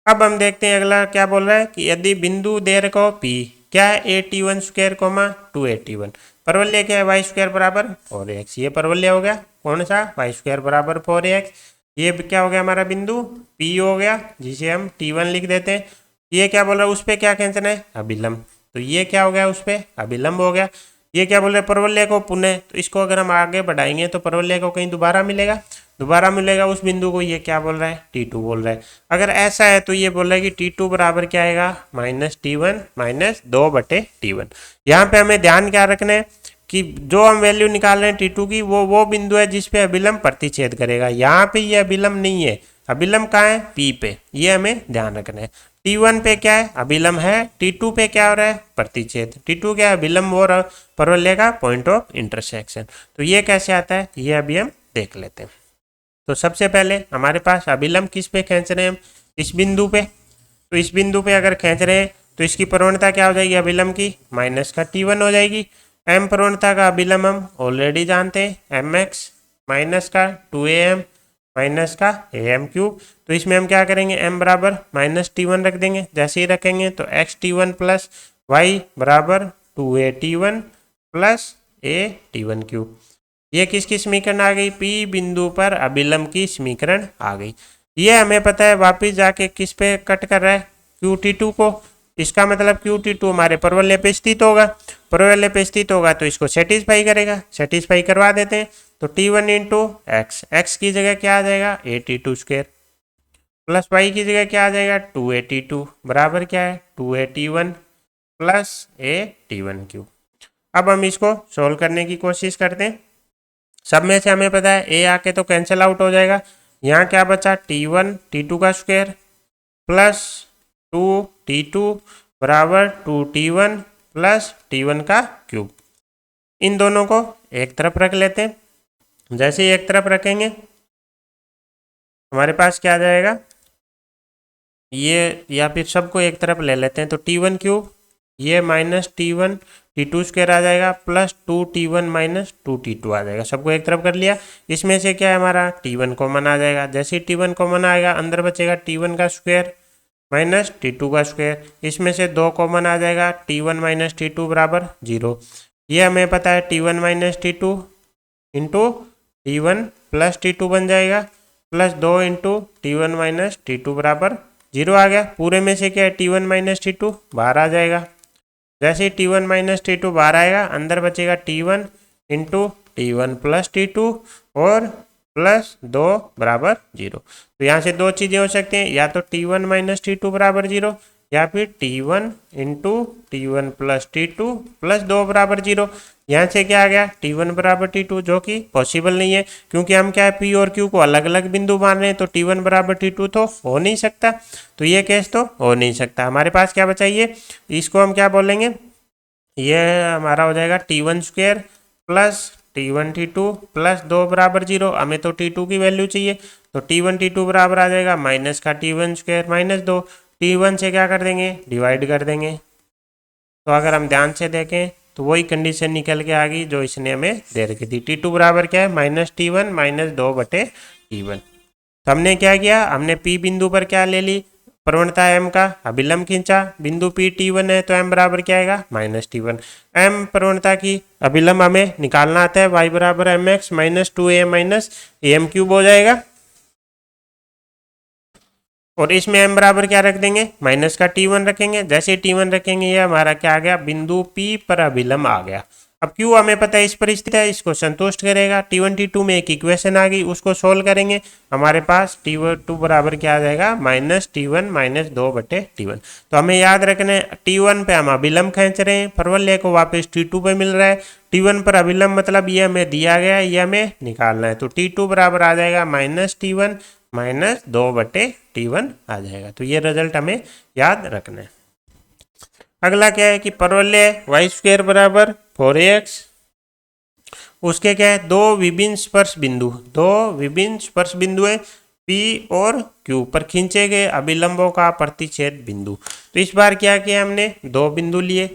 अब हम देखते हैं अगला क्या बोल रहा है कि यदि बिंदु दे रखो P क्या है, a_t1 स्क्वायर 2a_t1, परवलय क्या है, वाई स्क्वायर बराबर 4x। ये परवलय हो गया कौन सा, वाई स्क्वायर बराबर 4x। ये क्या हो गया, हमारा बिंदु P हो गया जिसे हम t1 लिख देते हैं। ये क्या बोल रहा है, उस पर क्या खींचना है, अभिलंब। तो ये क्या हो गया, उस पर अभिलंब हो गया। ये क्या बोल रहे हैं, परवलय को पुनः, तो इसको अगर हम आगे बढ़ाएंगे तो परवलय को कहीं दोबारा मिलेगा उस बिंदु को। ये क्या बोल रहा है, t2 बोल रहा है। अगर ऐसा है तो ये बोल रहा है कि t2 बराबर क्या आएगा, -t1 -2/t1। यहाँ पे हमें ध्यान क्या रखना है कि जो हम वैल्यू निकाल रहे हैं t2 की वो बिंदु है जिसपे अभिलंब प्रतिच्छेद करेगा। यहाँ पे ये अभिलंब नहीं है, अभिलंब कहाँ है, P पे। ये हमें ध्यान रखना है। t1 पे क्या है, अभिलंब है। t2 पे क्या हो रहा है, प्रतिच्छेद। t2 क्या है, अभिलंब और परवलय का पॉइंट ऑफ इंटरसेक्शन। तो ये कैसे आता है, ये अभी हम देख लेते हैं। तो सबसे पहले हमारे पास अभिलंब किस पे खींच रहे हैं हम, इस बिंदु पे। तो इस बिंदु पे अगर खींच रहे हैं तो इसकी प्रवणता क्या हो जाएगी, अभिलंब की -t1 हो जाएगी। एम प्रवणता का अभिलंब हम ऑलरेडी जानते हैं, एम एक्स माइनस का 2am माइनस का am क्यूब। तो इसमें हम क्या करेंगे, m बराबर माइनस T1 रख देंगे। जैसे ही रखेंगे तो x T1 प्लस वाई बराबर 2a T1 plus a T1 cube. ये किसकी समीकरण आ गई, P बिंदु पर अभिलंब की समीकरण आ गई। ये हमें पता है वापिस जाके किस पे कट कर रहा है, QT2 को। इसका मतलब QT2 हमारे परवलय पे स्थित होगा, परवलय पे स्थित होगा तो इसको सेटिस्फाई करेगा, सेटिस्फाई करवा देते हैं। तो T1 इंटू एक्स, एक्स की जगह क्या आ जाएगा AT2 स्क्वायर प्लस वाई की जगह क्या आ जाएगा 2AT2 बराबर क्या है 2AT1 प्लस AT1 क्यूब। अब हम इसको सोल्व करने की कोशिश करते हैं। सब में से हमें पता है ए आके तो कैंसिल आउट हो जाएगा। यहाँ क्या बचा T1 T2 का स्क्वायर प्लस 2T2 बराबर 2T1 प्लस T1 का क्यूब। इन दोनों को एक तरफ रख लेते हैं। जैसे ही एक तरफ रखेंगे हमारे पास क्या आ जाएगा, ये या फिर सबको एक तरफ ले लेते हैं। तो T1 क्यूब ये माइनस T1 T2 स्क्वायर आ जाएगा प्लस 2T1 माइनस 2T2 आ जाएगा। सबको एक तरफ कर लिया। इसमें से क्या है हमारा T1 कॉमन आ जाएगा। जैसे ही T1 कॉमन आएगा अंदर बचेगा T1 का स्क्वायर माइनस T2 का स्क्वायर। इसमें से 2 कॉमन आ जाएगा, T1 माइनस T2 बराबर 0। ये हमें पता है T1 minus T2 into T1 plus T2 बन जाएगा plus 2 into T1 minus T2 बराबर 0 आ गया। पूरे में से क्या है T1 माइनस T2 बाहर आ जाएगा। जैसे ही T1 माइनस T2 बाहर आएगा अंदर बचेगा T1 into T1 plus T2 और प्लस 2 बराबर 0। तो यहाँ से दो चीज़ें हो सकती हैं, या तो T1 माइनस T2 बराबर 0 या फिर T1 into T1 plus T2 plus 2 बराबर 0। यहाँ से क्या आ गया T1 बराबर T2, जो कि पॉसिबल नहीं है क्योंकि हम क्या है P और Q को अलग अलग बिंदु मान रहे हैं। तो T1 बराबर T2 तो हो नहीं सकता, तो ये केस तो हो नहीं सकता। हमारे पास क्या बचा, ये इसको हम क्या बोलेंगे, ये हमारा हो जाएगा T1 square plus T1 T2 plus 2 बराबर 0। हमें तो T2 की वैल्यू चाहिए, तो T1 T2 बराबर आ जाएगा माइनस का T1 स्क्वायर माइनस 2। T1 से क्या कर देंगे, डिवाइड कर देंगे। तो अगर हम ध्यान से देखें तो वही कंडीशन निकल के आ गई जो इसने हमें दे रखी थी। T2 बराबर क्या है माइनस T1 माइनस 2 बटे T1। तो हमने क्या किया, हमने P बिंदु पर क्या ले ली, प्रवणता m का अभिलंब खींचा। बिंदु P T1 है तो m बराबर क्या आएगा माइनस T1। m प्रवणता की अभिलंब हमें निकालना आता है, y बराबर m x minus 2a minus am cube हो जाएगा। और इसमें m बराबर क्या रख देंगे, माइनस का T1 रखेंगे। जैसे T1 रखेंगे ये हमारा क्या आ गया, बिंदु P पर अभिलंब आ गया। अब Q हमें पता है इस पर स्थित है, इसको संतुष्ट करेगा। T1 T2 में एक इक्वेशन आ गई, उसको सोल्व करेंगे। हमारे पास T2 बराबर क्या आ जाएगा माइनस T1 माइनस 2 बटे T1। तो हमें याद रखना है T1 पे हम अभिलंब खींच रहे हैं, परवलय को वापस T2 पे मिल रहा है। T1 पर अभिलंब मतलब ये हमें दिया गया है, ये हमें निकालना है। तो T2 बराबर आ जाएगा माइनस T1 माइनस 2 बटे T1 आ जाएगा। तो ये रिजल्ट हमें याद रखना है। अगला क्या है कि परवलय वाई स्क्वायर बराबर 4ax, उसके क्या है दो विभिन्न स्पर्श स्पर्श बिंदु है P और Q पर खींचे गए अभिलंबों का प्रतिच्छेद बिंदु। तो इस बार क्या किया हमने, दो बिंदु लिए,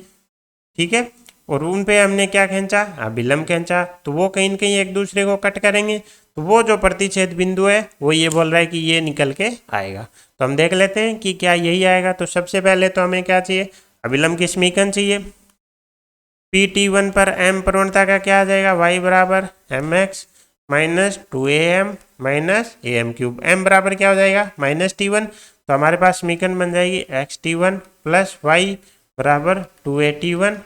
ठीक है, और उन पे हमने क्या खींचा, अभिलंब खींचा। तो वो कहीं न कहीं एक दूसरे को कट करेंगे। तो वो जो प्रतिच्छेद बिंदु है वो ये बोल रहा है कि ये निकल के आएगा। तो हम देख लेते हैं कि क्या यही आएगा। तो सबसे पहले तो हमें क्या चाहिए, अभिलंब की समीकरण चाहिए। PT1 पर m प्रवणता का क्या आ जाएगा, y बराबर m x minus 2am minus am cube. m बराबर क्या हो जाएगा माइनस T1। तो हमारे पास समीकरण बन जाएगी XT1 प्लस y बराबर 2AT1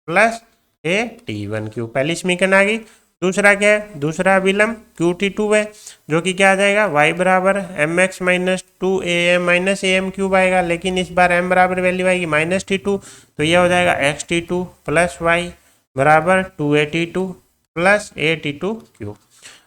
प्लस AT1 क्यूब। पहली समीकरण आ गई। दूसरा क्या है, दूसरा अभिलंब QT2 है, जो कि क्या आ जाएगा y बराबर m x minus 2am minus am cube आएगा। लेकिन इस बार m बराबर वैल्यू आएगी माइनस T2। तो यह हो जाएगा XT2 प्लस y बराबर 2AT2 प्लस AT2 क्यूब।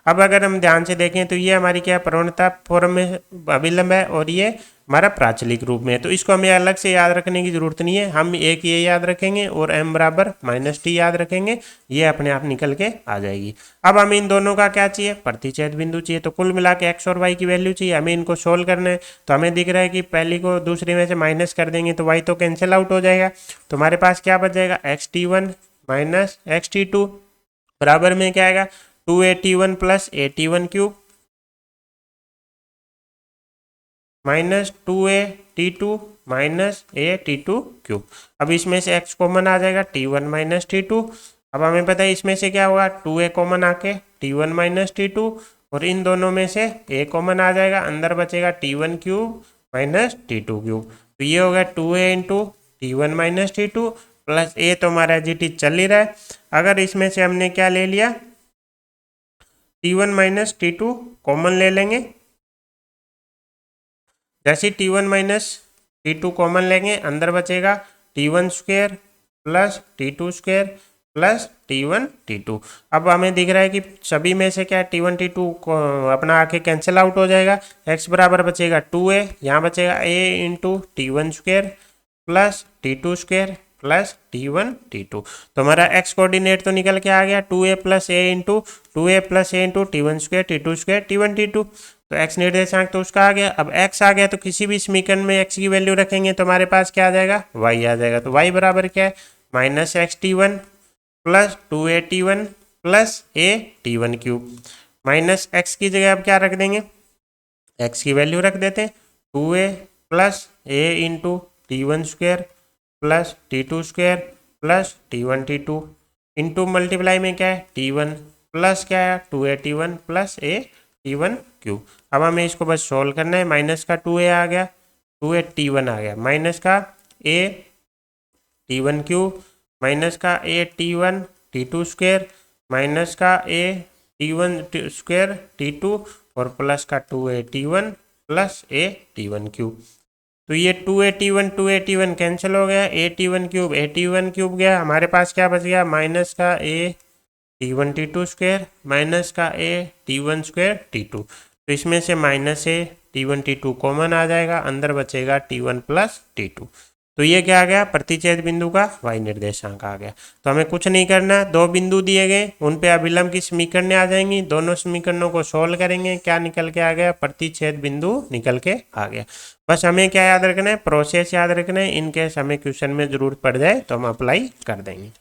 अब अगर हम ध्यान से देखें तो ये हमारी क्या प्रवणता फॉर्म में अभिलंब है और ये हमारा प्राचलिक रूप में है। तो इसको हमें अलग से याद रखने की जरूरत नहीं है, हम एक ये याद रखेंगे और m बराबर माइनस T याद रखेंगे, ये अपने आप निकल के आ जाएगी। अब हमें इन दोनों का क्या चाहिए, प्रतिच्छेद बिंदु चाहिए। तो कुल मिला के x और y की वैल्यू चाहिए, हमें इनको सोल्व करना है। तो हमें दिख रहा है कि पहली को दूसरी में से माइनस कर देंगे तो y तो कैंसिल आउट हो जाएगा। तो हमारे पास क्या बच जाएगा, XT1 minus x T to बराबर में क्या आएगा 2a_t1 plus a_t1 cube minus 2a_t2 minus a_t2 cube. अब इसमें से x कॉमन आ जाएगा t1 माइनस t2। अब हमें पता है इसमें से क्या होगा 2a कॉमन आके t1 माइनस t2 और इन दोनों में से a कॉमन आ जाएगा, अंदर बचेगा t1 cube minus t2 cube. तो ये होगा 2a into t1 minus t2 plus a तो हमारा जी चल ही रहा है। अगर इसमें से हमने क्या ले लिया t1 माइनस t2 कॉमन ले लेंगे, जैसे t1 माइनस t2 कॉमन लेंगे अंदर बचेगा t1 square plus t2 square plus t1 t2। अब हमें दिख रहा है कि सभी में से क्या t1 t2 अपना आके कैंसिल आउट हो जाएगा। x बराबर बचेगा 2a, यहाँ बचेगा a into t1 square plus t2 square plus t1 t2। तो हमारा x कोऑर्डिनेट तो निकल के आ गया 2a plus a into t1 square t2 square t1 t2। तो x निर्देशांक तो उसका आ गया। अब x आ गया तो किसी भी समीकरण में x की वैल्यू रखेंगे तो हमारे पास क्या आ जाएगा y आ जाएगा। तो y बराबर क्या है minus x t1 plus 2a_t1 plus a_t1 cube. Minus x की जगह अब क्या रख देंगे x की वैल्यू रख देते हैं 2a plus a into t1 square plus t2 square plus t1 t2 into multiply में क्या है t1 प्लस क्या है 2a_t1 प्लस a_t1 क्यूब। अब हमें इसको बस सोल्व करना है। माइनस का 2a आ गया 2a_t1 आ गया माइनस का a_t1 क्यूब माइनस का a_t1 t2 स्क्वेयर माइनस का a_t1 स्क्वेयर t2 और प्लस का 2a_t1 प्लस a_t1 क्यूब। तो ये 2a_t1 कैंसिल हो गया, a_t1 क्यूब गया, हमारे पास क्या बच गया माइनस का a_t1 t2 स्क्वेयर माइनस का a_t1 स्क्वेयर t2। तो इसमें से माइनस a_t1 t2 कॉमन आ जाएगा, अंदर बचेगा t1 प्लस t2। तो ये क्या आ गया प्रतिच्छेद बिंदु का y निर्देशांक आ गया। तो हमें कुछ नहीं करना, दो बिंदु दिए गए उन पे अभिलंब की समीकरणें आ जाएंगी, दोनों समीकरणों को सोल्व करेंगे, क्या निकल के आ गया प्रतिच्छेद बिंदु निकल के आ गया। बस हमें क्या याद रखना है प्रोसेस याद रखना है, इनकेस हमें क्वेश्चन में जरूरत पड़ जाए तो हम अप्लाई कर देंगे।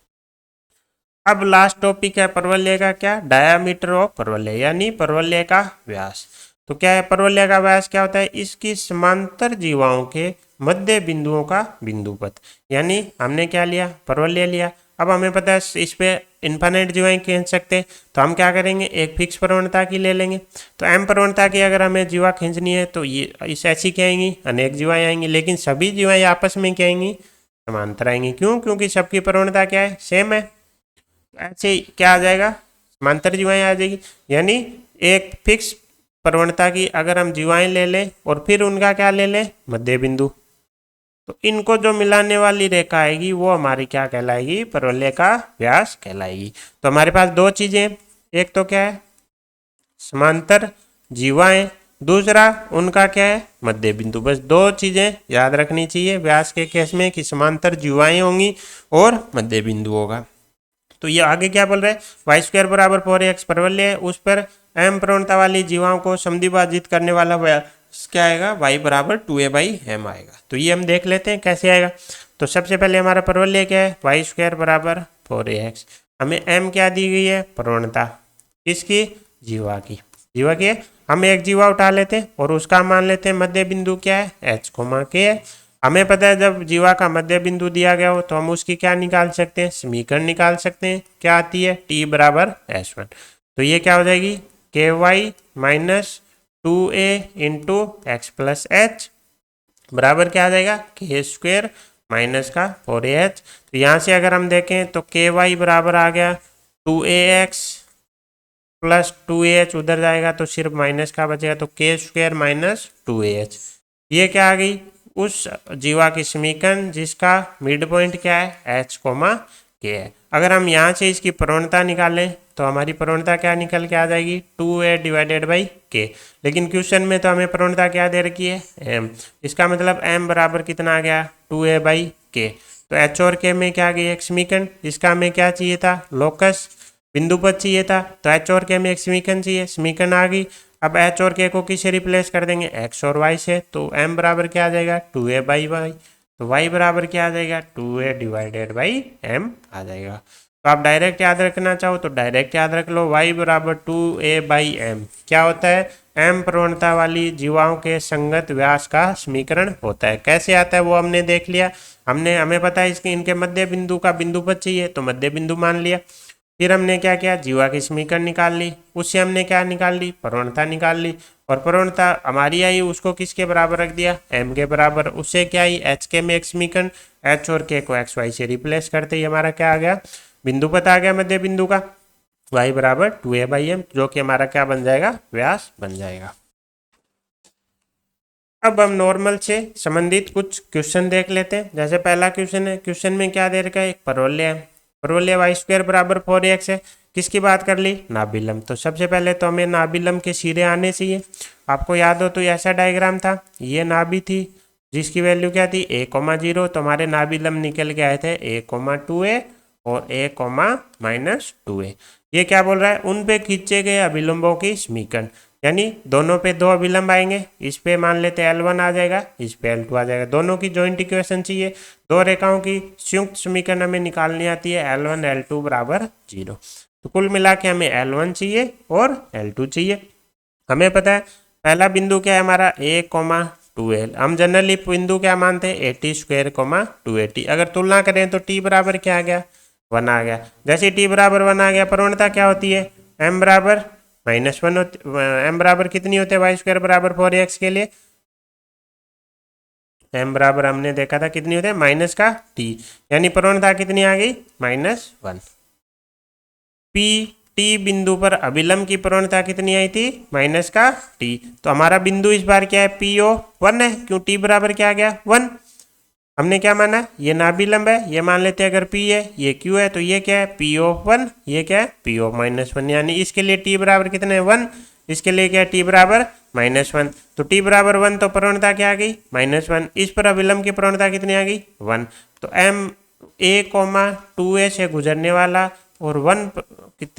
अब लास्ट टॉपिक है परवलय का क्या डायामीटर ऑफ परवलय यानी परवलय का व्यास। तो क्या है परवलय का व्यास क्या होता है इसकी समांतर जीवाओं के मध्य बिंदुओं का बिंदुपथ। यानी हमने क्या लिया परवलय लिया, अब हमें पता है इस पे इन्फिनिट जीवाएं खींच सकते हैं, तो हम क्या करेंगे एक फिक्स प्रवणता की ले लेंगे। तो m प्रवणता की अगर हमें जीवा खींचनी है तो ये इस ऐसी क्या आएंगी अनेक जीवाएं आएंगी, लेकिन सभी जीवाएं आपस में क्या आएंगी समांतर आएंगी। क्यों? क्योंकि सबकी प्रवणता क्या है सेम है। ऐसे क्या आ जाएगा समांतर जीवाएं आ जाएगी। यानी एक फिक्स प्रवणता की अगर हम जीवाएं ले लें और फिर उनका क्या ले लें मध्य बिंदु, तो इनको जो मिलाने वाली रेखा आएगी वो हमारी क्या कहलाएगी परवलय का व्यास कहलाएगी। तो हमारे पास दो चीजें, एक तो क्या है समांतर जीवाएं, दूसरा उनका क्या है मध्य बिंदु। बस दो चीजें याद रखनी चाहिए व्यास के केस में कि समांतर जीवाएं होंगी और मध्य बिंदु होगा। तो ये आगे क्या बोल रहे हैं वाई स्क्वायर बराबर 4x परवलय है, उस पर m प्रवणता वाली जीवाओं को समद्विभाजित करने वाला व्यास क्या आएगा y बराबर 2a/m आएगा। तो ये हम देख लेते हैं कैसे आएगा। तो सबसे पहले हमारा परवलय क्या है वाई स्क्वायर बराबर 4ax, हमें m क्या दी गई है प्रवणता किसकी जीवा की, जीवा की है। हम एक जीवा उठा लेते हैं और उसका मान लेते हैं मध्य बिंदु क्या है h, k है। हमें पता है जब जीवा का मध्य बिंदु दिया गया हो तो हम उसकी क्या निकाल सकते हैं समीकरण निकाल सकते हैं, क्या आती है t बराबर s1। तो ये क्या हो जाएगी ky minus 2a into x plus H बराबर क्या आ जाएगा के स्क्वेयर माइनस का 4ax। तो यहाँ से अगर हम देखें तो ky बराबर आ गया 2ax प्लस 2ah, उधर जाएगा तो सिर्फ माइनस का बचेगा तो के स्क्वेयर माइनस 2ah। ये क्या आ गई उस जीवा की समीकरण जिसका मिड पॉइंट क्या है h, k है। अगर हम यहाँ से इसकी प्रवणता निकालें तो हमारी प्रवणता क्या निकल के आ जाएगी 2a/k। लेकिन क्वेश्चन में तो हमें प्रवणता क्या दे रखी है m, इसका मतलब m बराबर कितना आ गया 2a/k। तो h और k में क्या आ गई एक समीकरण, इसका हमें क्या चाहिए था लोकस बिंदुपथ चाहिए था, तो h और k में एक समीकरण चाहिए, समीकरण आ गई। अब h और k को किससे रिप्लेस कर देंगे x और y से, तो m बराबर क्या आ जाएगा 2a/y, तो y बराबर क्या आ जाएगा 2a/m आ जाएगा। तो आप डायरेक्ट याद रखना चाहो तो डायरेक्ट याद रख लो, y बराबर 2a/m क्या होता है, m प्रवणता वाली जीवाओं के संगत व्यास का समीकरण होता है। कैसे आता है वो हमने देख लिया, हमें पता है इसके इनके मध्य बिंदु का बिंदु पद चाहिए तो मध्य बिंदु मान लिया। फिर हमने क्या किया, जीवा की समीकरण निकाल ली, उससे हमने क्या निकाल ली, प्रवणता निकाल ली, और प्रवणता हमारी आई उसको किसके बराबर रख दिया, m के बराबर। उससे क्या आई, h के में एक समीकरण, h और k को xy से रिप्लेस करते ही हमारा क्या आ गया, बिंदु पता आ गया मध्य बिंदु का, y बराबर 2a/m, जो कि हमारा क्या बन जाएगा, व्यास बन जाएगा। अब हम नॉर्मल से संबंधित कुछ क्वेश्चन देख लेते हैं। जैसे पहला क्वेश्चन है, क्वेश्चन में क्या दे रखा है, एक परवलय है, परवलय y² बराबर 4x है। किसकी बात कर ली, नाभिलंब। तो सबसे पहले तो हमें नाभिलंब के सिरे आने चाहिए। आपको याद हो तो ऐसा डायग्राम था, ये नाभि थी जिसकी वैल्यू क्या थी, a,0, तो हमारे नाभिलंब निकल के आए थे a,2a और a,-2a। ये क्या बोल रहा है, उन पे खींचे गए अभिलंबों की समीकरण, यानी दोनों पे दो अभिलंब आएंगे, इस पे मान लेते हैं L1 आ जाएगा, इस पे L2 आ जाएगा, दोनों की जॉइंट इक्वेशन चाहिए, दो रेखाओं की संयुक्त समीकरण हमें निकालनी आती है, L1 L2 बराबर 0। तो कुल मिला के हमें L1 चाहिए और L2 चाहिए। हमें पता है पहला बिंदु क्या है हमारा, a,2a। हम जनरली बिंदु क्या मानते हैं, at², 2at। अगर तुलना करें तो t बराबर क्या आ गया, 1 आ गया। जैसे t बराबर 1 आ गया, प्रवणता क्या होती है, m बराबर -1 होती, m बराबर कितनी होती है y² बराबर 4x के लिए, m बराबर हमने देखा था कितनी होती है, माइनस का t, यानी प्रवणता कितनी आ गई, -1। t बिंदु पर अभिलंब की प्रवणता कितनी आई थी, माइनस का t। तो हमारा बिंदु इस बार क्या है, PO1 है, क्यों t बराबर क्या आ गया, 1। हमने क्या माना, ये नाभिलंब है, ये मान लेते हैं अगर P है, ये Q है, तो ये क्या है, PO1, ये क्या है, PO-1, यानी इसके लिए t बराबर कितने, 1, इसके लिए क्या है, t बराबर -1। तो t बराबर 1, तो प्रवणता क्या आ गई, -1। इस पर अभिलंब की प्रवणता कितनी आ गई, 1। तो m a,2a से गुजरने वाला और 1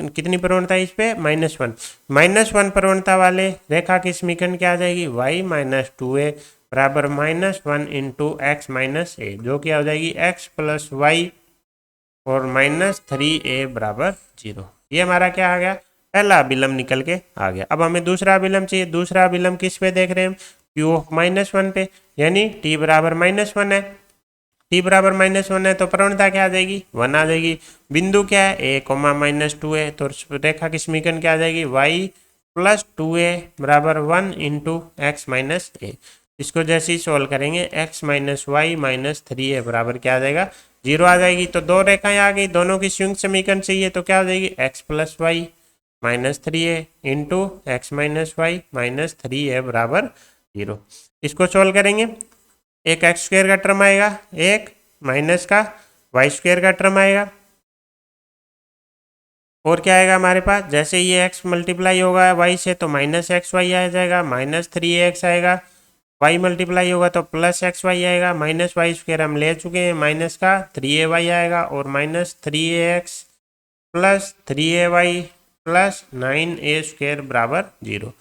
कितनी प्रवणता है इस पे, -1 प्रवणता वाले रेखा की समीकरण क्या आ जाएगी, y-2a बराबर -1 इंटू x - a, जो क्या हो जाएगी x + y और -3a बराबर 0। ये हमारा क्या आ गया, पहला अभिलंब निकल के आ गया। अब हमें दूसरा अभिलंब चाहिए। दूसरा अभिलंब किस पे देख रहे हैं, Q-1 पे, यानी t बराबर -1 है, t बराबर -1 है, तो प्रवणता क्या आ जाएगी, 1 आ जाएगी। बिंदु क्या है, a,-2 है, तो रेखा की समीकरण क्या आ जाएगी, y + 2a बराबर 1 इंटू x - a। इसको जैसे ही सोल्व करेंगे, x - y - 3a बराबर क्या आ जाएगा, 0 आ जाएगी। तो दो रेखाएं आ गई, दोनों की संयुक्त समीकरण चाहिए, तो क्या हो जाएगी, x + y - 3a into x - y - 3a बराबर 0। इसको सोल्व करेंगे, एक x² का टर्म आएगा, एक माइनस का y² का टर्म आएगा, और क्या आएगा हमारे पास, जैसे ये x मल्टीप्लाई होगा y से तो -xy आ जाएगा, -3ax आएगा, y मल्टीप्लाई होगा तो +xy आएगा, -y² हम ले चुके हैं, माइनस का 3ay आएगा और -3ax + 3ay + 9a² बराबर 0।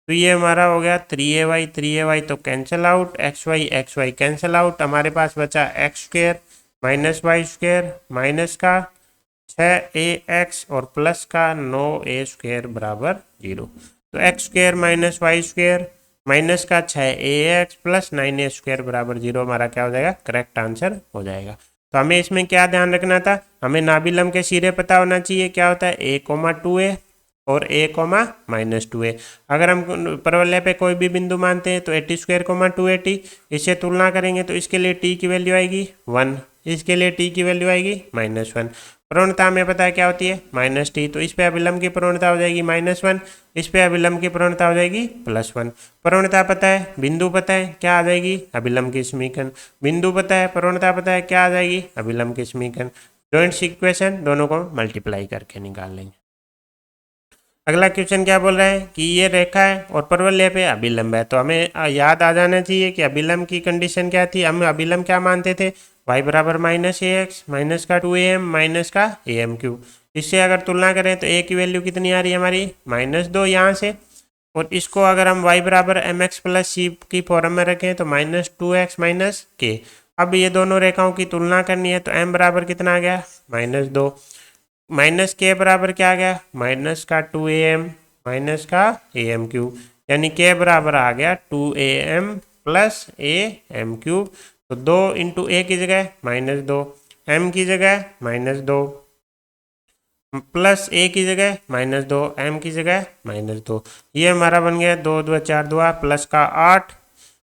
तो ये हमारा हो गया 3ay तो cancel out, xy cancel out, हमारे पास बचा x² -y² माइनस का 6ax और प्लस का 9a² बराबर 0। तो x² - y² माइनस का 6ax + 9a² बराबर 0 हमारा क्या हो जाएगा, करेक्ट आंसर हो जाएगा। तो हमें इसमें क्या ध्यान रखना था, हमें नाभिलंब के सिरे पता होना चाहिए, क्या होता है a,2a और a,-2a। अगर हम परवलय पे कोई भी बिंदु मानते हैं तो at², 2at, इससे तुलना करेंगे तो इसके लिए t की वैल्यू आएगी 1, इसके लिए t की वैल्यू आएगी -1। प्रवणता हमें पता है क्या होती है, -t, तो इस पे अभिलंब की प्रवणता हो जाएगी -1, इस पे अभिलंब की प्रवणता हो जाएगी +1। प्रवणता पता है, बिंदु पता है, क्या आ जाएगी, अभिलंब की समीकरण। बिंदु पता है, प्रवणता पता है, क्या आ जाएगी, अभिलंब की समीकरण। जॉइंट इक्वेशन दोनों को मल्टीप्लाई करके निकाल लेंगे। अगला क्वेश्चन क्या बोल रहा है कि ये रेखा है और परवलय पे अभिलंब है, तो हमें याद आ जाना चाहिए कि अभिलंब की कंडीशन क्या थी। हम अभिलंब क्या मानते थे, y बराबर -ax माइनस का 2am माइनस का am³। इससे अगर तुलना करें तो a की वैल्यू कितनी आ रही है हमारी, -2 यहाँ से, और इसको अगर हम y बराबर mx + c की फॉर्म में रखें तो -2x - k। अब ये दोनों रेखाओं की तुलना करनी है, तो m बराबर कितना आ गया, -2। माइनस के बराबर क्या आ गया, माइनस का 2am माइनस का am क्यूब, यानी के बराबर आ गया 2am प्लस am क्यूब। तो 2 इंटू ए की जगह -2, m की जगह -2, प्लस ए की जगह -2, m की जगह -2। ये हमारा बन गया 2 2 4 2 प्लस का 8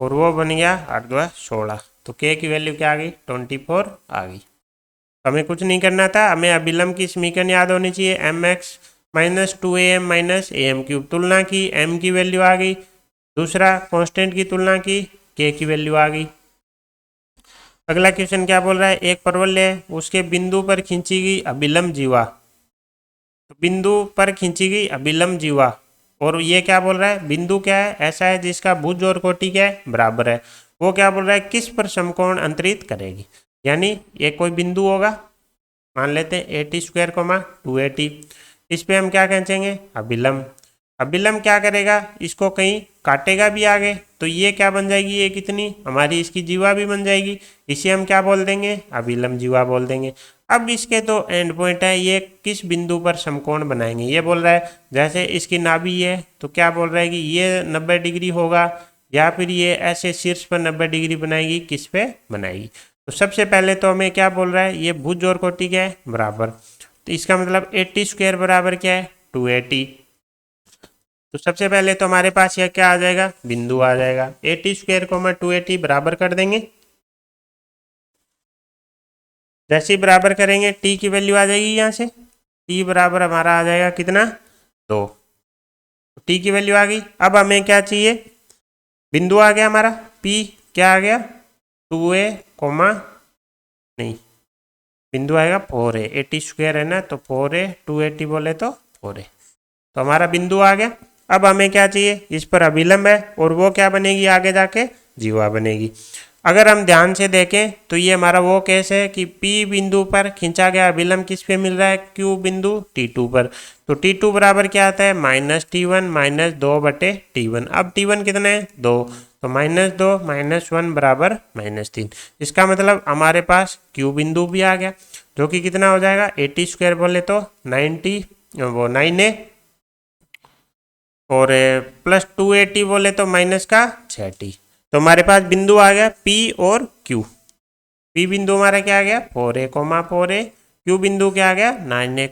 और वो बन गया 8 2 16। तो के की वैल्यू क्या आ गई, 24 आ गई। हमें कुछ नहीं करना था, हमें अभिलम्ब की समीकरण याद होनी चाहिए, m x minus 2am minus am cube, तुलना की m की वैल्यू आ गई, दूसरा कांस्टेंट की तुलना की k की वैल्यू आ गई। अगला क्वेश्चन क्या बोल रहा है, एक परवलय है, उसके बिंदु पर खींची गई अभिलम्ब जीवा, तो बिंदु पर खींची गई अभिलम्ब जीवा, और ये क्या बोल रहा है, बिंदु क्या है, ऐसा है जिसका भुज और कोटि क्या है, बराबर है। वो क्या बोल रहा है, किस पर समकोण अंतरित करेगी, यानी ये कोई बिंदु होगा, मान लेते हैं 80 स्क्वायर कोमा 280, इस पे हम क्या खींचेंगे, अभिलम्ब। अभिलम्ब क्या करेगा, इसको कहीं काटेगा भी आगे, तो ये क्या बन जाएगी, ये कितनी हमारी इसकी जीवा भी बन जाएगी, इसे हम क्या बोल देंगे, अभिलम्ब जीवा बोल देंगे। अब इसके तो एंड पॉइंट है, ये किस बिंदु पर समकोण बनाएंगे, ये बोल रहा है जैसे इसकी नाभि है, तो क्या बोल रहा है कि ये 90 डिग्री होगा, या फिर ये ऐसे शीर्ष पर 90 डिग्री बनाएगी, किस पे बनाएगी। तो सबसे पहले तो हमें क्या बोल रहा है, ये भुज और कोटि क्या है, बराबर, तो इसका मतलब 80 स्क्वायर बराबर क्या है, 280। तो सबसे पहले तो हमारे पास यह क्या आ जाएगा, बिंदु आ जाएगा, 80 स्क्वायर को मैं 280 बराबर कर देंगे। जैसे ही बराबर करेंगे टी की वैल्यू आ जाएगी, यहाँ से टी बराबर हमारा आ जाएगा कितना, 2। टी की वैल्यू आ गई। अब हमें क्या चाहिए, बिंदु आ गया हमारा, पी क्या आ गया, 2a कोमा नहीं, बिंदु आएगा 4a, 80 स्क्वायर है ना, तो 4a 280 बोले तो 4a, तो हमारा बिंदु आ गया। अब हमें क्या चाहिए, इस पर अभिलम्ब है, और वो क्या बनेगी आगे जाके, जीवा बनेगी। अगर हम ध्यान से देखें तो ये हमारा वो केस है कि P बिंदु पर खींचा गया अभिलम्ब किस पे मिल रहा है, Q बिंदु T2 पर, तो T2 बराबर क्या आता है, -T1 -2/T1। अब T1 कितना है, 2, तो -2 -1 बराबर -3। इसका मतलब हमारे पास Q बिंदु भी आ गया, जो कि कितना हो जाएगा, 80 स्क्वायर बोले तो 90, वो 9a, और प्लस 280 बोले तो माइनस का 6t। तो हमारे पास बिंदु आ गया P और Q। P बिंदु हमारा क्या आ गया, 4a, 4a, Q बिंदु क्या आ गया, 9a,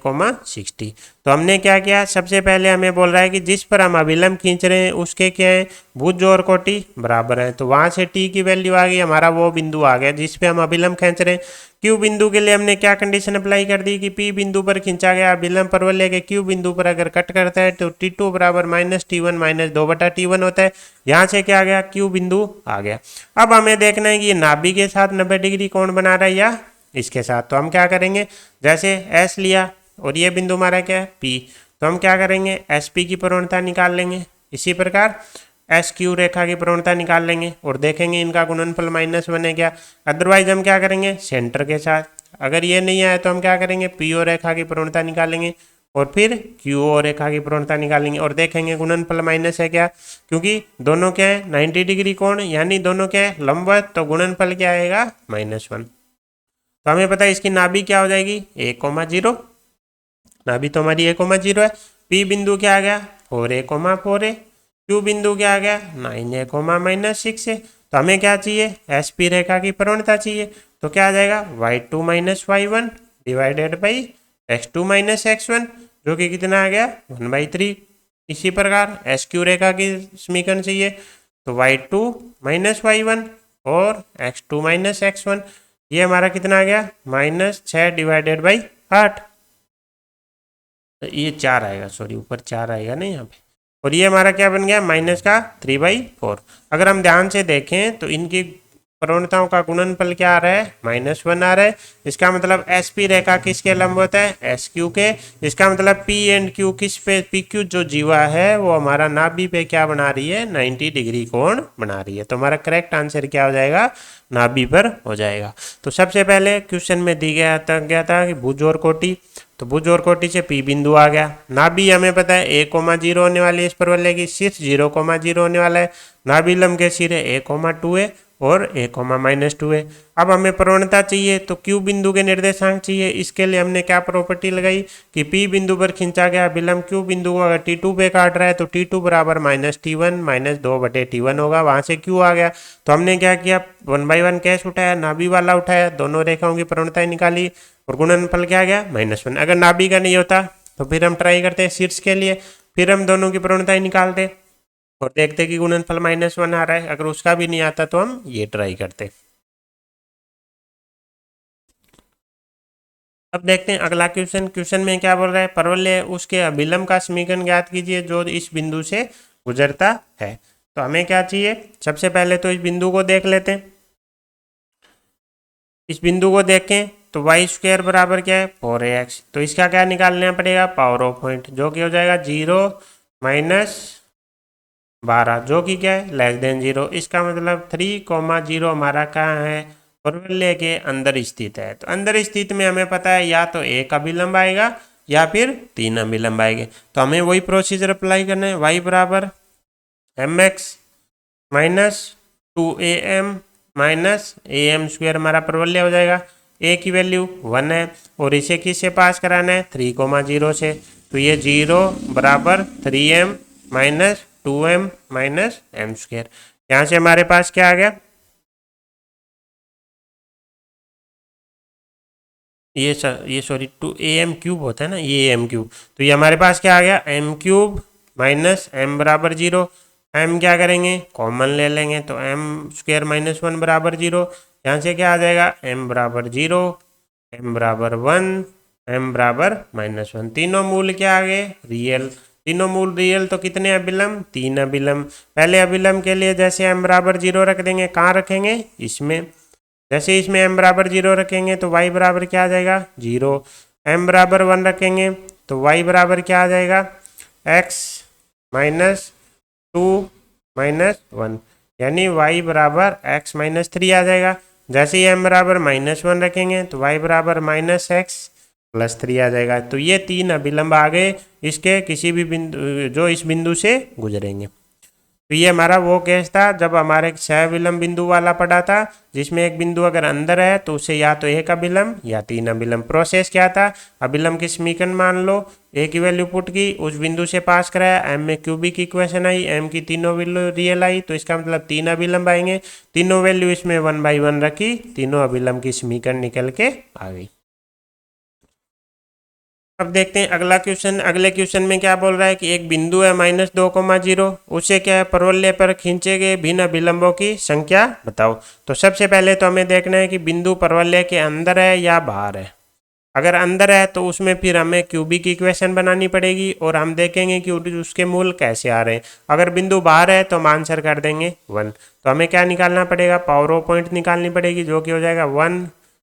60। तो हमने क्या किया, सबसे पहले हमें बोल रहा है कि जिस पर हम अभिलम्ब खींच रहे हैं उसके क्या है, भुज और कोटि बराबर है, तो वहां से T की वैल्यू आ गई, हमारा वो बिंदु आ गया जिस पे हम अभिलम्ब खींच रहे हैं। Q बिंदु के लिए हमने क्या कंडीशन अप्लाई कर दी कि P बिंदु पर खींचा गया अभिलम्ब परवलय के Q बिंदु पर अगर कट करता है तो T2 बराबर -T1 -2/T1 होता है। यहाँ से क्या आ गया, Q बिंदु आ गया। अब हमें देखना है कि ये नाभि के साथ 90 डिग्री कोण बना रहा है या इसके साथ, तो हम क्या करेंगे, जैसे S लिया और ये बिंदु हमारा क्या है P, तो हम क्या करेंगे, SP की प्रवणता निकाल लेंगे। इसी प्रकार SQ रेखा की प्रवणता निकाल लेंगे और देखेंगे इनका गुणनफल -1 है क्या। अदरवाइज हम क्या करेंगे, सेंटर के साथ, अगर ये नहीं आया तो हम क्या करेंगे, PO रेखा की प्रवणता निकालेंगे और फिर QO रेखा की प्रवणता निकालेंगे और देखेंगे गुणनफल माइनस है क्या, क्योंकि दोनों क्या है 90 डिग्री कोण, यानी दोनों क्या है लंबवत, तो गुणनफल क्या आएगा, -1। तो हमें पता है इसकी नाभि क्या हो जाएगी, 1,0, नाभि तो हमारी 1,0 है। P बिंदु क्या आ गया, 4a, 4a, Q बिंदु क्या आ गया, 9a, -6 है। तो हमें क्या चाहिए, SP रेखा की प्रवणता चाहिए, तो क्या आ जाएगा, y2 - y1 divided by x2 - x1, जो कि कितना आ गया, 1/3। इसी प्रकार SQ रेखा की समीकरण चाहिए, तो y2 - y1 और x2 - x1, ये हमारा कितना आ गया, -6 डिवाइडेड बाई 8, ये 4 आएगा, सॉरी ऊपर 4 आएगा ना यहाँ पे, और ये हमारा क्या बन गया, -3/4। अगर हम ध्यान से देखें तो इनकी प्रवणताओं का गुणनफल क्या आ रहा है, -1 आ रहा है। इसका मतलब SP रेखा किसके लंबवत है, SQ के। इसका मतलब P एंड Q किस पे, PQ जो जीवा है वो हमारा नाभि पे क्या बना रही है, 90 डिग्री कोण बना रही है। तो हमारा करेक्ट आंसर क्या हो जाएगा, नाभि पर हो जाएगा। तो सबसे पहले क्वेश्चन में दी गया था कि भुज और कोटि, तो भुज और कोटि से P बिंदु आ गया। नाभि हमें पता है a,0 होने वाली है इस परवलय की, शीर्ष 0,0 होने वाला है। नाभि लंब के सिरे a,2 है और a,-2 है। अब हमें प्रवणता चाहिए तो Q बिंदु के निर्देशांक चाहिए। इसके लिए हमने क्या प्रॉपर्टी लगाई कि P बिंदु पर खींचा गया अभिलंब Q बिंदु को अगर T2 पे काट रहा है तो T2 बराबर -T1 -2/T1 होगा। वहां से Q आ गया तो हमने क्या किया, 1/1 कैश उठाया, नाभि वाला उठाया, दोनों रेखाओं की प्रवणता निकाली और गुणनफल क्या गया -1। अगर नाभि का नहीं होता तो फिर हम ट्राई करते हैं शीर्ष के लिए, फिर हम दोनों की प्रवणता निकालते और देखते कि गुणनफल -1 आ रहा है। अगर उसका भी नहीं आता तो हम ये ट्राई करते। अब देखते हैं अगला क्वेश्चन। क्वेश्चन में क्या बोल रहा है, परवलय उसके अभिलंब का समीकरण ज्ञात कीजिए जो इस बिंदु से गुजरता है। तो हमें क्या चाहिए, सबसे पहले तो इस बिंदु को देख लेते हैं। इस बिंदु को देखें तो y² बराबर क्या है 4ax, तो इसका क्या निकालना पड़ेगा पावर ऑफ पॉइंट, जो कि हो जाएगा 0 - 12 जो कि क्या है <0। इसका मतलब 3,0 हमारा कहाँ है, परवलय के अंदर स्थित है। तो अंदर स्थित में हमें पता है या तो एक अभिलंब आएगा या फिर 3 अभिलंब आएंगे। तो हमें वही प्रोसीजर अप्लाई करना है, y बराबर mx - 2am -am² हमारा परवलय हो जाएगा। a की वैल्यू 1 है और इसे किससे पास कराना है 3,0 से, तो ये 0 बराबर 3m - 2m -m²। यहाँ से हमारे पास क्या आ गया, ये सॉरी 2am³ होता है ना, ये am³, तो ये हमारे पास क्या आ गया m³ -m बराबर 0। m क्या करेंगे कॉमन ले लेंगे तो m² -1 बराबर 0। यहाँ से क्या आ जाएगा m बराबर 0, m बराबर 1, m बराबर -1। तीनों मूल क्या आ गए रियल, तीनों मूल रियल। तो कितने अभिलंब 3 अभिलंब। पहले अभिलंब के लिए जैसे m बराबर 0 रख देंगे, कहाँ रखेंगे इसमें, जैसे इसमें m बराबर 0 रखेंगे तो y बराबर क्या आ जाएगा 0। m बराबर 1 रखेंगे तो y बराबर क्या आ जाएगा x -2 -1, यानी y बराबर x -3 आ जाएगा। जैसे ही m बराबर -1 रखेंगे तो y बराबर -x +3 आ जाएगा। तो ये 3 अभिलंब आ गए इसके किसी भी बिंदु जो इस बिंदु से गुजरेंगे। तो ये हमारा वो केस था जब हमारे 6 अभिलंब बिंदु वाला पड़ा था, जिसमें एक बिंदु अगर अंदर है तो उसे या तो एक अभिलंब या 3 अभिलंब। प्रोसेस क्या था, अभिलंब की समीकरण मान लो, a की वैल्यू पुट की, उस बिंदु से पास कराया, m में क्यूबिक इक्वेशन आई, m की तीनों वैल्यू रियल आई, तो इसका मतलब 3 अभिलंब आएंगे। तीनों वैल्यू इसमें 1/1 रखी, तीनों अभिलंब की समीकरण निकल के आ गई। अब देखते हैं अगला क्वेश्चन। अगले क्वेश्चन में क्या बोल रहा है कि एक बिंदु है -2,0, उसे क्या है परवलय पर खींचे गए भिन्न अभिलंबों की संख्या बताओ। तो सबसे पहले तो हमें देखना है कि बिंदु परवलय के अंदर है या बाहर है। अगर अंदर है तो उसमें फिर हमें क्यूबिक इक्वेशन बनानी पड़ेगी और हम देखेंगे कि उसके मूल कैसे आ रहे हैं। अगर बिंदु बाहर है तो हम आंसर कर देंगे 1। तो हमें क्या निकालना पड़ेगा पावर ऑफ पॉइंट निकालनी पड़ेगी, जो कि हो जाएगा 1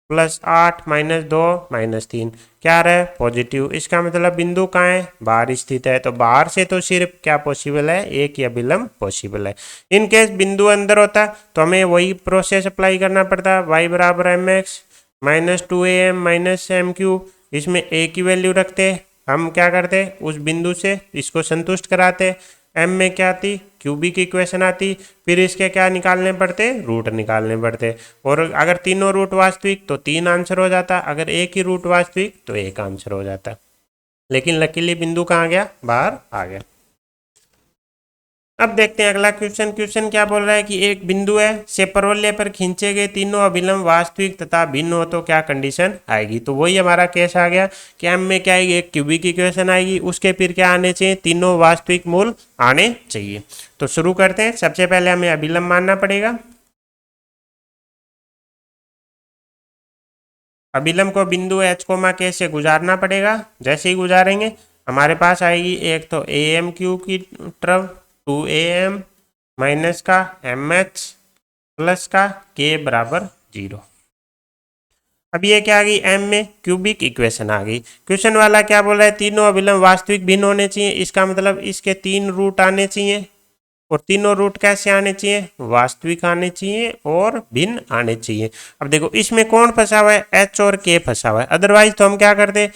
+ 8 - 2 - 3 क्या रहा है पॉजिटिव। इसका मतलब बिंदु कहाँ है बाहर स्थित है, तो बाहर से तो सिर्फ क्या पॉसिबल है एक ही अभिलंब पॉसिबल है। इन केस बिंदु अंदर होता तो हमें वही प्रोसेस अप्लाई करना पड़ता, y बराबर mx - 2am -m³। इसमें a की वैल्यू रखते, हम क्या करते उस बिंदु से इसको संतुष्ट कराते, m में क्या आती क्यूबिक इक्वेशन आती, फिर इसके क्या निकालने पड़ते रूट निकालने पड़ते। और अगर तीनों रूट वास्तविक तो 3 आंसर हो जाता, अगर एक ही रूट वास्तविक तो 1 आंसर हो जाता। लेकिन लकीली बिंदु कहाँ गया बाहर आ गया। अब देखते हैं अगला क्वेश्चन। क्वेश्चन क्या बोल रहा है कि एक बिंदु है से परवलय पर खींचे गए तीनों अभिलंब वास्तविक तथा भिन्न हो तो क्या कंडीशन आएगी। तो वही हमारा केस आ गया कि m में क्या आएगी एक क्यूबिक इक्वेशन आएगी, उसके फिर क्या आने चाहिए तीनों वास्तविक मूल आने चाहिए। तो शुरू करते हैं। सबसे पहले हमें अभिलंब मानना पड़ेगा। अभिलंब को बिंदु h, k से गुजारना पड़ेगा। जैसे ही गुजारेंगे हमारे पास आएगी एक तो am³ की तरफ 2am माइनस का mh प्लस का k बराबर 0। अब ये क्या आ गई m में क्यूबिक इक्वेशन आ गई। क्वेश्चन वाला क्या बोल रहा है तीनों अभिलंब वास्तविक भिन्न होने चाहिए, इसका मतलब इसके 3 रूट आने चाहिए। और तीनों रूट कैसे आने चाहिए वास्तविक आने चाहिए और भिन्न आने चाहिए। अब देखो इसमें कौन फंसा हुआ है h और k फंसा हुआ है, अदरवाइज तो हम क्या करते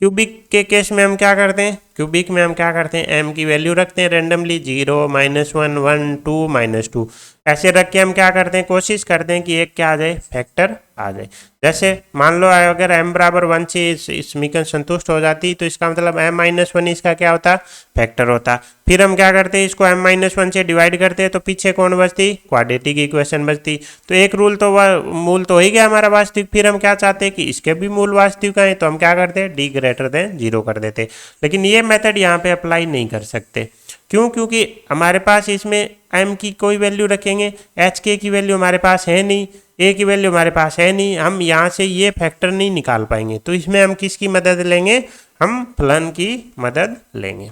क्यूबिक के केस में हम क्या करते हैं, क्यूबिक में हम क्या करते हैं, m की वैल्यू रखते हैं रेंडमली 0 -1 1 2 -2 ऐसे रख के हम क्या करते हैं, कोशिश करते हैं कि एक क्या आ जाए, फैक्टर आ जाए। जैसे मान लो अगर m बराबर 1 से इस समीकरण संतुष्ट हो जाती तो इसका मतलब m-1 इसका क्या होता, फैक्टर होता। फिर हम क्या करते हैं, इसको m-1 से डिवाइड करते हैं तो पीछे कौन बचती, क्वाड्रेटिक इक्वेशन बचती। तो एक रूल तो मूल तो हो ही गया हमारा वास्तविक। फिर हम क्या चाहते हैं कि इसके भी मूल वास्तविक आए, तो हम क्या करते हैं, d ग्रेटर देन 0 कर देते। लेकिन ये मेथड यहाँ पे अप्लाई नहीं कर सकते। क्यों, क्योंकि हमारे पास इसमें m की कोई वैल्यू रखेंगे, hk की वैल्यू हमारे पास है नहीं, a की वैल्यू हमारे पास है नहीं, हम यहाँ से ये फैक्टर नहीं निकाल पाएंगे। तो इसमें हम किसकी मदद लेंगे, हम फलन की मदद लेंगे।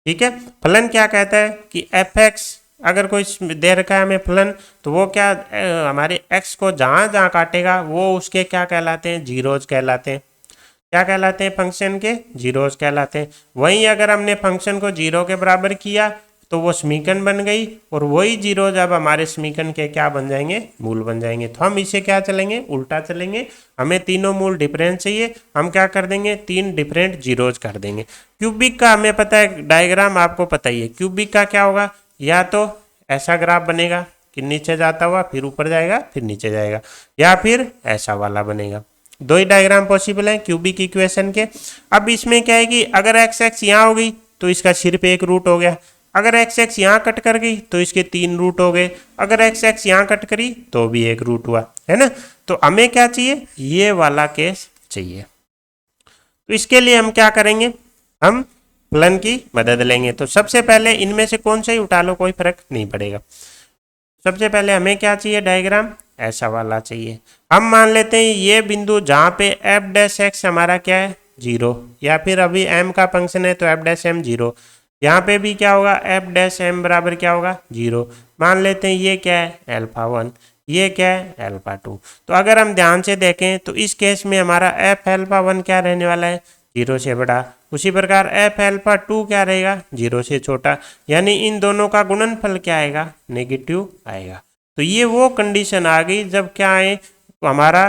ठीक है, फलन क्या कहता है कि fx अगर कोई दे रखा है हमें फलन, तो वो क्या हमारे x को जहाँ जहाँ काटेगा वो उसके क्या कहलाते हैं, जीरोज कहलाते हैं। क्या कहलाते हैं, फंक्शन के जीरोज कहलाते हैं। वहीं अगर हमने फंक्शन को 0 के बराबर किया तो वो समीकरण बन गई, और वही जीरोज अब हमारे समीकरण के क्या बन जाएंगे, मूल बन जाएंगे। तो हम इसे क्या चलेंगे, उल्टा चलेंगे। हमें तीनों मूल डिफरेंट चाहिए, हम क्या कर देंगे, 3 डिफरेंट जीरोज कर देंगे। क्यूबिक का हमें पता है, डायग्राम आपको पता ही है। क्यूबिक का क्या होगा, या तो ऐसा ग्राफ बनेगा कि नीचे जाता हुआ फिर ऊपर जाएगा फिर नीचे जाएगा, या फिर ऐसा वाला बनेगा। दो ही डायग्राम पॉसिबल है क्यूबिक इक्वेशन के। अब इसमें क्या है कि अगर एक्स एक्स यहाँ हो गई तो इसका सिर्फ एक रूट हो गया, अगर एक्स एक्स यहाँ कट कर गई तो इसके 3 रूट हो गए, अगर एक्स एक्स यहाँ कट करी तो भी एक रूट हुआ, है ना। तो हमें क्या चाहिए, ये वाला केस चाहिए। तो इसके लिए हम क्या करेंगे, हम फलन की मदद लेंगे। तो सबसे पहले इनमें से कौन सा ही उठा लो, कोई फर्क नहीं पड़ेगा। सबसे पहले हमें क्या चाहिए, डायग्राम ऐसा वाला चाहिए। हम मान लेते हैं ये बिंदु जहाँ पे एफ डैश एक्स हमारा क्या है, 0, या फिर अभी एम का फंक्शन है तो एफ डैश एम 0। यहाँ पे भी क्या होगा, एफ डैश एम बराबर क्या होगा, 0। मान लेते हैं ये क्या है, अल्फा 1, ये क्या है, अल्फा 2। तो अगर हम ध्यान से देखें तो इस केस में हमारा एफ अल्फा 1 क्या रहने वाला है, 0 से बड़ा। उसी प्रकार एफ अल्फा 2 क्या रहेगा, 0 से छोटा। यानी इन दोनों का गुणनफल क्या आएगा, नेगेटिव आएगा। तो ये वो कंडीशन आ गई जब क्या आए, हमारा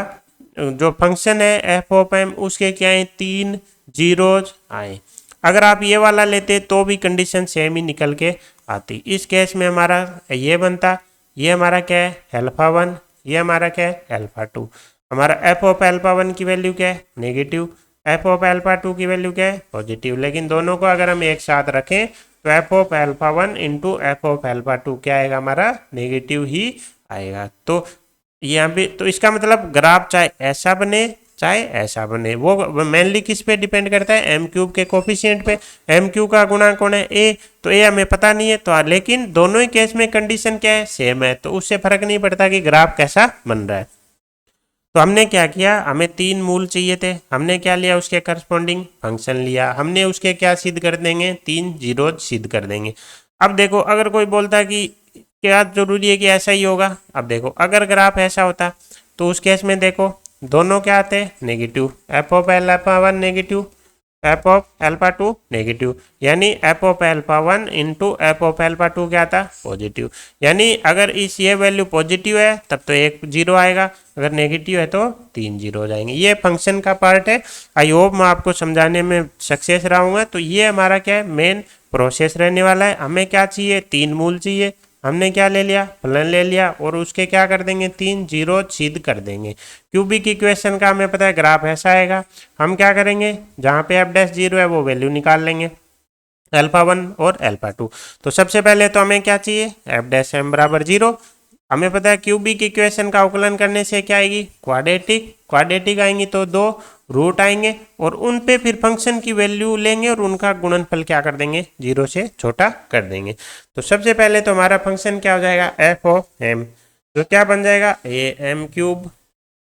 जो फंक्शन है एफ ऑफ एम उसके क्या है, 3 जीरोज आए। अगर आप ये वाला लेते तो भी कंडीशन सेम ही निकल के आती। इस केस में हमारा ये बनता, ये हमारा क्या है, अल्फा 1, ये हमारा क्या है, अल्फा 2। हमारा एफ ऑफ अल्फा 1 की वैल्यू क्या है, नेगेटिव, एफ ऑफ अल्फा 2 की वैल्यू क्या है, पॉजिटिव। लेकिन दोनों को अगर हम एक साथ रखें तो F of alpha 1 into F of alpha 2 क्या आएगा, हमारा नेगेटिव ही आएगा। तो यहाँ पे तो इसका मतलब ग्राफ चाहे ऐसा बने चाहे ऐसा बने, वो मेनली किस पे डिपेंड करता है, एम क्यूब के कोफिशिएंट पे। एम क्यूब का गुणांक कौन है, ए, तो ए हमें पता नहीं है, तो लेकिन दोनों ही केस में कंडीशन क्या है, सेम है। तो उससे फर्क नहीं पड़ता कि ग्राफ कैसा बन रहा है। तो हमने क्या किया, हमें 3 मूल चाहिए थे, हमने क्या लिया, उसके करस्पॉन्डिंग फंक्शन लिया, हमने उसके क्या सिद्ध कर देंगे, 3 जीरोज सिद्ध कर देंगे। अब देखो अगर कोई बोलता है कि क्या जरूरी है कि ऐसा ही होगा, अब देखो अगर ग्राफ ऐसा होता तो उस केस में देखो दोनों क्या आते हैं, negative. F of alpha 1 negative, F of alpha 2 negative, यानी F of alpha 1 into F of alpha 2 क्या था, पॉजिटिव। यानी अगर इस ये वैल्यू पॉजिटिव है तब तो एक जीरो आएगा, अगर नेगेटिव है तो 3 जीरो हो जाएंगे। ये फंक्शन का पार्ट है। आई होप मैं आपको समझाने में सक्सेस रहूँगा। तो ये हमारा क्या है, मेन प्रोसेस रहने वाला है। हमें क्या चाहिए, 3 मूल चाहिए। हमने क्या ले लिया, फलन ले लिया, और उसके क्या कर देंगे, 3 जीरो सिद्ध कर देंगे। क्यूबिक इक्वेशन का हमें पता है ग्राफ ऐसा आएगा। हम क्या करेंगे, जहाँ पे एफ डैश 0 है वो वैल्यू निकाल लेंगे, अल्फा 1 और अल्फा 2। तो सबसे पहले तो हमें क्या चाहिए, एफ डैश एम बराबर 0। हमें पता है क्यूबिक इक्वेशन का अवकलन करने से क्या आएगी, क्वाड्रेटिक। क्वाड्रेटिक आएंगी तो 2 रूट आएंगे, और उन पे फिर फंक्शन की वैल्यू लेंगे और उनका गुणनफल क्या कर देंगे, 0 से छोटा कर देंगे। तो सबसे पहले तो हमारा फंक्शन क्या हो जाएगा, एफ ऑफ एम, तो क्या बन जाएगा, a m cube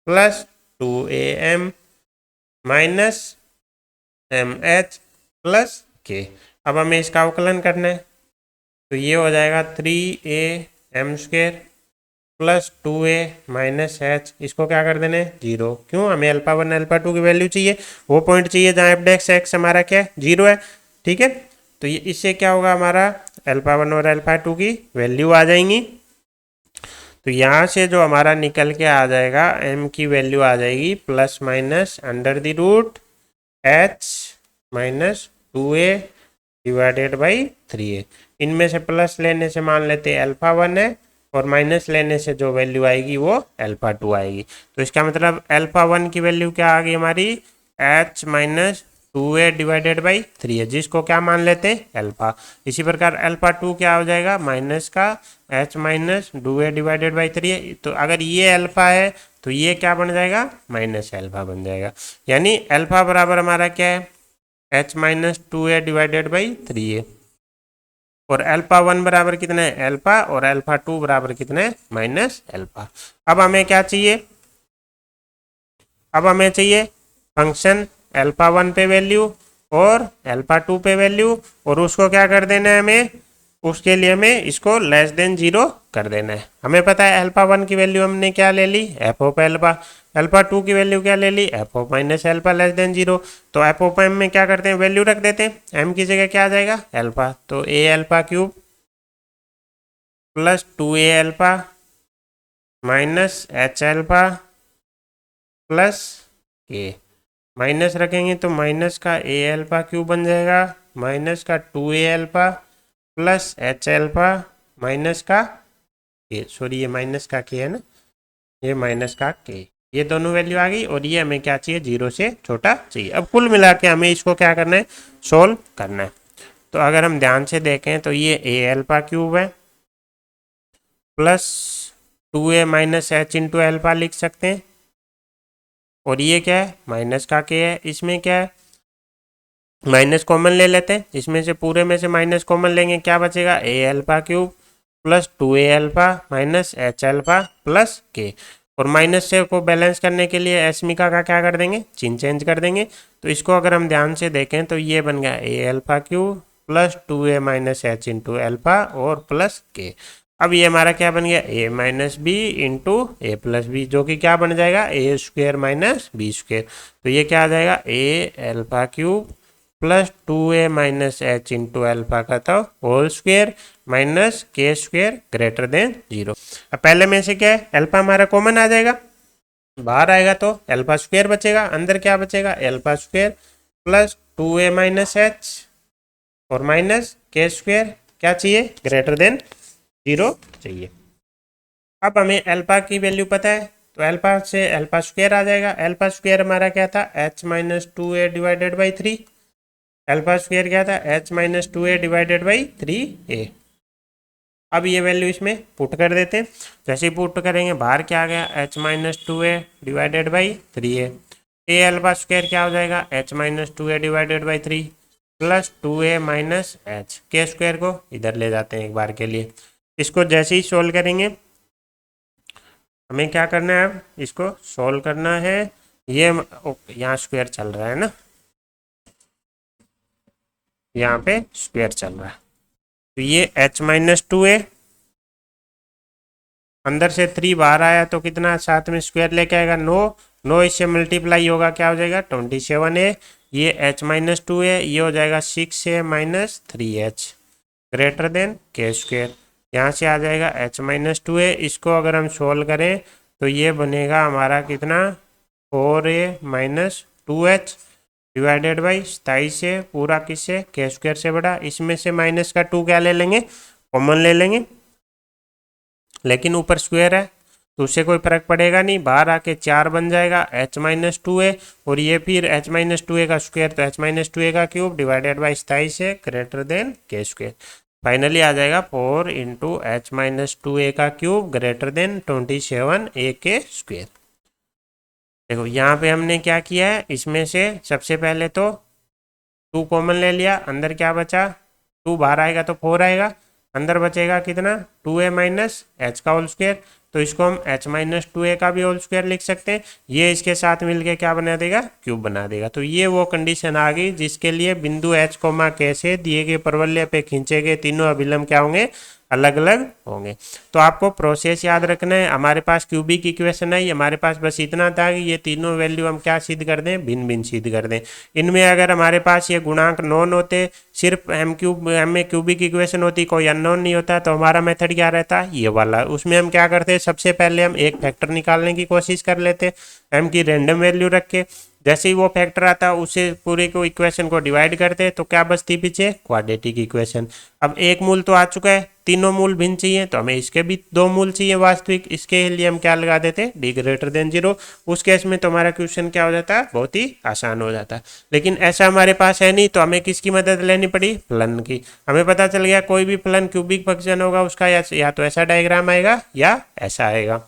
plus 2am minus m h plus के। अब हमें इसका अवकलन करना है, तो ये हो जाएगा 3am² plus 2a minus H, इसको क्या कर देना है, 0। क्यों, हमें अल्फा 1 अल्फा 2 की वैल्यू चाहिए, वो पॉइंट चाहिए जहाँ एफ डैश एक्स हमारा क्या है, 0 है। ठीक है, तो ये इससे क्या होगा, हमारा अल्फा 1 और अल्फा 2 की वैल्यू आ जाएंगी। तो यहाँ से जो हमारा निकल के आ जाएगा, m की वैल्यू आ जाएगी plus minus under the root h minus 2a divided by 3a। इनमें से प्लस लेने से मान लेते हैं अल्फा 1 है और माइनस लेने से जो वैल्यू आएगी वो अल्फा 2 आएगी। तो इसका मतलब अल्फा 1 की वैल्यू क्या आ गई हमारी H minus 2a divided by 3 है, जिसको क्या मान लेते हैं अल्फा। इसी प्रकार अल्फा 2 क्या हो जाएगा माइनस का H minus 2a divided by 3 है। तो अगर ये अल्फा है तो ये क्या बन जाएगा माइनस अल्फा बन जाएगा। यानी अल्फा बराबर हमारा क्या है H minus 2a divided by 3a और अल्फा 1 बराबर कितना है अल्फा और अल्फा 2 बराबर कितना है माइनस अल्फा। अब हमें क्या चाहिए, अब हमें चाहिए फंक्शन अल्फा 1 पे वैल्यू और अल्फा 2 पे वैल्यू, और उसको क्या कर देना है हमें, उसके लिए हमें इसको लेस देन 0 कर देना है। हमें पता है अल्फा 1 की वैल्यू हमने क्या ले ली एफ ऑफ अल्फा, अल्फा 2 की वैल्यू क्या ले ली F of minus alpha less than 0। तो एफ ऑफ एम में क्या करते हैं वैल्यू रख देते हैं, एम की जगह क्या आ जाएगा अल्फा, तो A alpha cube plus 2a alpha minus H alpha plus K, minus रखेंगे तो माइनस का ए अल्फा क्यूब बन जाएगा माइनस का 2a alpha plus H alpha minus का के, सॉरी ये माइनस का के है ना, ये माइनस का के, ये दोनों वैल्यू आ गई और ये हमें क्या चाहिए 0 से छोटा चाहिए। अब कुल मिला के हमें इसको क्या करना है सोल्व करना है। तो अगर हम ध्यान से देखें तो ये ए अल्फा क्यूब है plus 2a minus H into alpha लिख सकते हैं, और ये क्या है माइनस का के है, इसमें क्या है माइनस कॉमन ले लेते हैं, इसमें से पूरे में से माइनस कॉमन लेंगे क्या बचेगा A alpha cube plus 2a alpha minus H alpha plus K, और माइनस से को बैलेंस करने के लिए एस्मिका का क्या कर देंगे चिन्ह चेंज कर देंगे। तो इसको अगर हम ध्यान से देखें तो ये बन गया A alpha cube plus 2a minus H into alpha और प्लस के। अब ये हमारा क्या बन गया A minus B into A plus B, जो कि क्या बन जाएगा A square minus B square. तो ये क्या आ जाएगा A alpha cube plus 2a minus H into alpha का था whole square minus K square greater than 0। अब पहले में से क्या है अल्फा हमारा कॉमन आ जाएगा, बाहर आएगा तो अल्फा स्क्वेयर बचेगा, अंदर क्या बचेगा alpha square plus 2a minus H और माइनस के स्क्वेयर क्या चाहिए ग्रेटर देन 0 चाहिए। अब हमें अल्फा की वैल्यू पता है तो अल्फा से अल्फा स्क्वेयर आ जाएगा, अल्फा स्क्वेयर हमारा क्या था H minus 2a divided by 3, alpha square क्या था H minus 2a divided by 3a। अब ये वैल्यू इसमें पुट कर देते हैं, जैसे ही पुट करेंगे बाहर क्या आ गया H minus 2a divided by 3a, A alpha square क्या हो जाएगा H minus 2a divided by 3 plus 2a minus H, के स्क्वेयर को इधर ले जाते हैं एक बार के लिए। इसको जैसे ही सोल्व करेंगे हमें क्या करना है, अब इसको सोल्व करना है, ये यहाँ स्क्वायर चल रहा है ना, यहाँ पे स्क्वायर चल रहा है, तो ये h माइनस 2a अंदर से 3 बाहर आया तो कितना साथ में स्क्वायर लेके आएगा 9 इससे मल्टीप्लाई होगा क्या हो जाएगा 27a, ये h माइनस 2a ये हो जाएगा 6a minus 3h greater than के स्क्वायर, यहाँ से आ जाएगा h माइनस 2a, इसको अगर हम सोल्व करें तो ये बनेगा हमारा कितना 4a minus 2h divided by 27 से पूरा किससे के स्क्वायर से बड़ा, इसमें से माइनस का 2 क्या ले लेंगे कॉमन ले लेंगे, लेकिन ऊपर स्क्वायर है तो उससे कोई फर्क पड़ेगा नहीं, बाहर आके 4 बन जाएगा h माइनस 2a और ये फिर h माइनस 2a का स्क्वायर तो h माइनस 2a का क्यूब डिवाइडेड बाई 27 से ग्रेटर देन के स्क्वायर, फाइनली आ जाएगा 4 इंटू एच माइनस 2a का क्यूब ग्रेटर देन 27a के स्क्वायर। देखो यहाँ पे हमने क्या किया है, इसमें से सबसे पहले तो 2 कॉमन ले लिया, अंदर क्या बचा 2 बाहर आएगा तो 4 आएगा, अंदर बचेगा कितना 2a माइनस एच का होल स्क्वायर, तो इसको हम h माइनस 2a का भी होल स्क्वायर लिख सकते हैं, ये इसके साथ मिलके क्या बना देगा क्यूब बना देगा। तो ये वो कंडीशन आ गई जिसके लिए बिंदु h कोमा k से दिए गए परवलय पे खींचे गए तीनों अभिलंब क्या होंगे अलग अलग होंगे। तो आपको प्रोसेस याद रखना है, हमारे पास क्यूबिक इक्वेशन है, हमारे पास बस इतना था कि ये तीनों वैल्यू हम क्या सिद्ध कर दें भिन्न भिन्न सिद्ध कर दें। इनमें अगर हमारे पास ये गुणांक नॉन होते, सिर्फ एम में क्यूबिक इक्वेशन होती, कोई अननोन नहीं होता, तो हमारा मेथड क्या रहता ये वाला। उसमें हम क्या करते सबसे पहले हम एक फैक्टर निकालने की कोशिश कर लेते, एम की रैंडम वैल्यू रख के, जैसे ही वो फैक्टर आता उसे पूरे को इक्वेशन को डिवाइड करते तो क्या बचती पीछे, क्वाड्रेटिक इक्वेशन। अब एक मूल तो आ चुका है, तीनों मूल भिन्न चाहिए तो हमें इसके भी दो मूल चाहिए वास्तविक, इसके लिए हम क्या लगा देते, डी ग्रेटर देन 0। उस केस में तो हमारा क्वेश्चन क्या हो जाता है, बहुत ही आसान हो जाता है। लेकिन ऐसा हमारे पास है नहीं, तो हमें किसकी मदद लेनी पड़ी, फलन की। हमें पता चल गया कोई भी फलन क्यूबिक फंक्शन होगा उसका या तो ऐसा डायग्राम आएगा या ऐसा आएगा।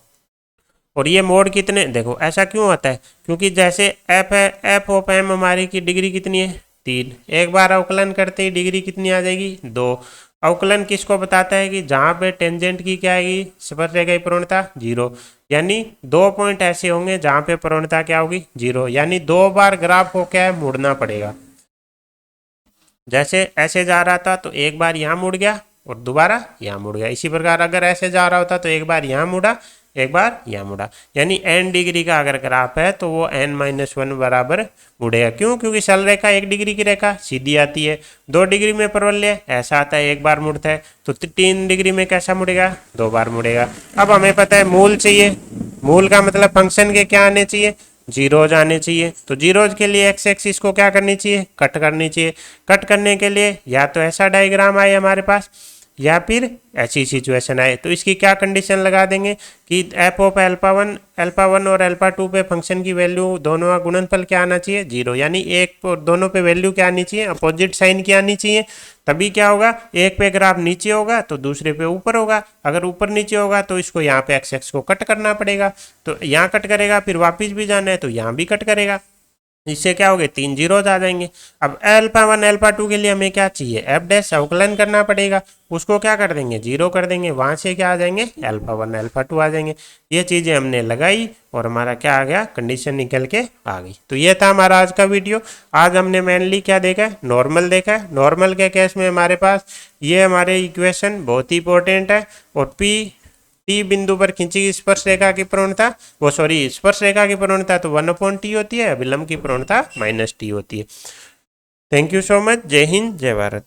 और ये मोड कितने, देखो ऐसा क्यों होता है, क्योंकि जैसे एफ है, एफ ऑफ एम हमारी की डिग्री कितनी है, 3। एक बार अवकलन करते ही डिग्री कितनी आ जाएगी, 2। अवकलन किसको बताता है कि जहाँ पे टेंजेंट की क्या आएगी, स्पर्शरेखा की प्रवणता 0। यानी 2 पॉइंट ऐसे होंगे जहाँ पे प्रवणता क्या होगी, 0। यानी 2 बार ग्राफ को क्या है, मुड़ना पड़ेगा। जैसे ऐसे जा रहा था तो एक बार यहाँ मुड़ गया और दोबारा यहाँ मुड़ गया। इसी प्रकार अगर ऐसे जा रहा होता तो एक बार यहाँ मुड़ा, एक बार यहाँ मुड़ा। यानी n डिग्री का अगर ग्राफ है तो वो n-1 बराबर मुड़ेगा। क्यों, क्योंकि सरल रेखा 1 डिग्री की रेखा सीधी आती है। 2 डिग्री में परवलय ऐसा आता है, एक बार मुड़ता है। तो 3 डिग्री में कैसा मुड़ेगा, 2 बार मुड़ेगा। अब हमें पता है मूल चाहिए, मूल का मतलब फंक्शन के क्या आने चाहिए, जीरोज आने चाहिए। तो जीरोज के लिए एक्स एक्सिस को क्या करनी चाहिए, कट करनी चाहिए। कट करने के लिए या तो ऐसा डायग्राम आए हमारे पास या फिर ऐसी सिचुएशन आए। तो इसकी क्या कंडीशन लगा देंगे कि एफ ऑफ अल्फा 1 और अल्फा 2 पे फंक्शन की वैल्यू दोनों का गुणनफल क्या आना चाहिए, 0। यानी एक दोनों पे वैल्यू क्या आनी चाहिए, अपोजिट साइन की आनी चाहिए। तभी क्या होगा, एक पे ग्राफ नीचे होगा तो दूसरे पे ऊपर होगा। अगर ऊपर नीचे होगा तो इसको यहाँ पे एक्स एक्स को कट करना पड़ेगा। तो यहाँ कट करेगा, फिर वापिस भी जाना है तो यहाँ भी कट करेगा। इससे क्या हो गए, 3 जीरोज आ जाएंगे। अब अल्फा 1 अल्फा 2 के लिए हमें क्या चाहिए, एफ डैश अवकलन करना पड़ेगा। उसको क्या कर देंगे, 0 कर देंगे। वहां से क्या आ जाएंगे, अल्फा 1 अल्फा 2 आ जाएंगे। ये चीज़ें हमने लगाई और हमारा क्या आ गया, कंडीशन निकल के आ गई। तो ये था हमारा आज का वीडियो। आज हमने मेनली क्या देखा है, नॉर्मल देखा है। नॉर्मल के केस में हमारे पास ये हमारे इक्वेशन बहुत ही इंपॉर्टेंट है। और पी टी बिंदु पर खींची गई स्पर्श रेखा की प्रवणता, स्पर्श रेखा की प्रवणता तो 1/t होती है, अभिलंब की प्रवणता -t होती है। Thank you so much. जय हिंद, जय भारत।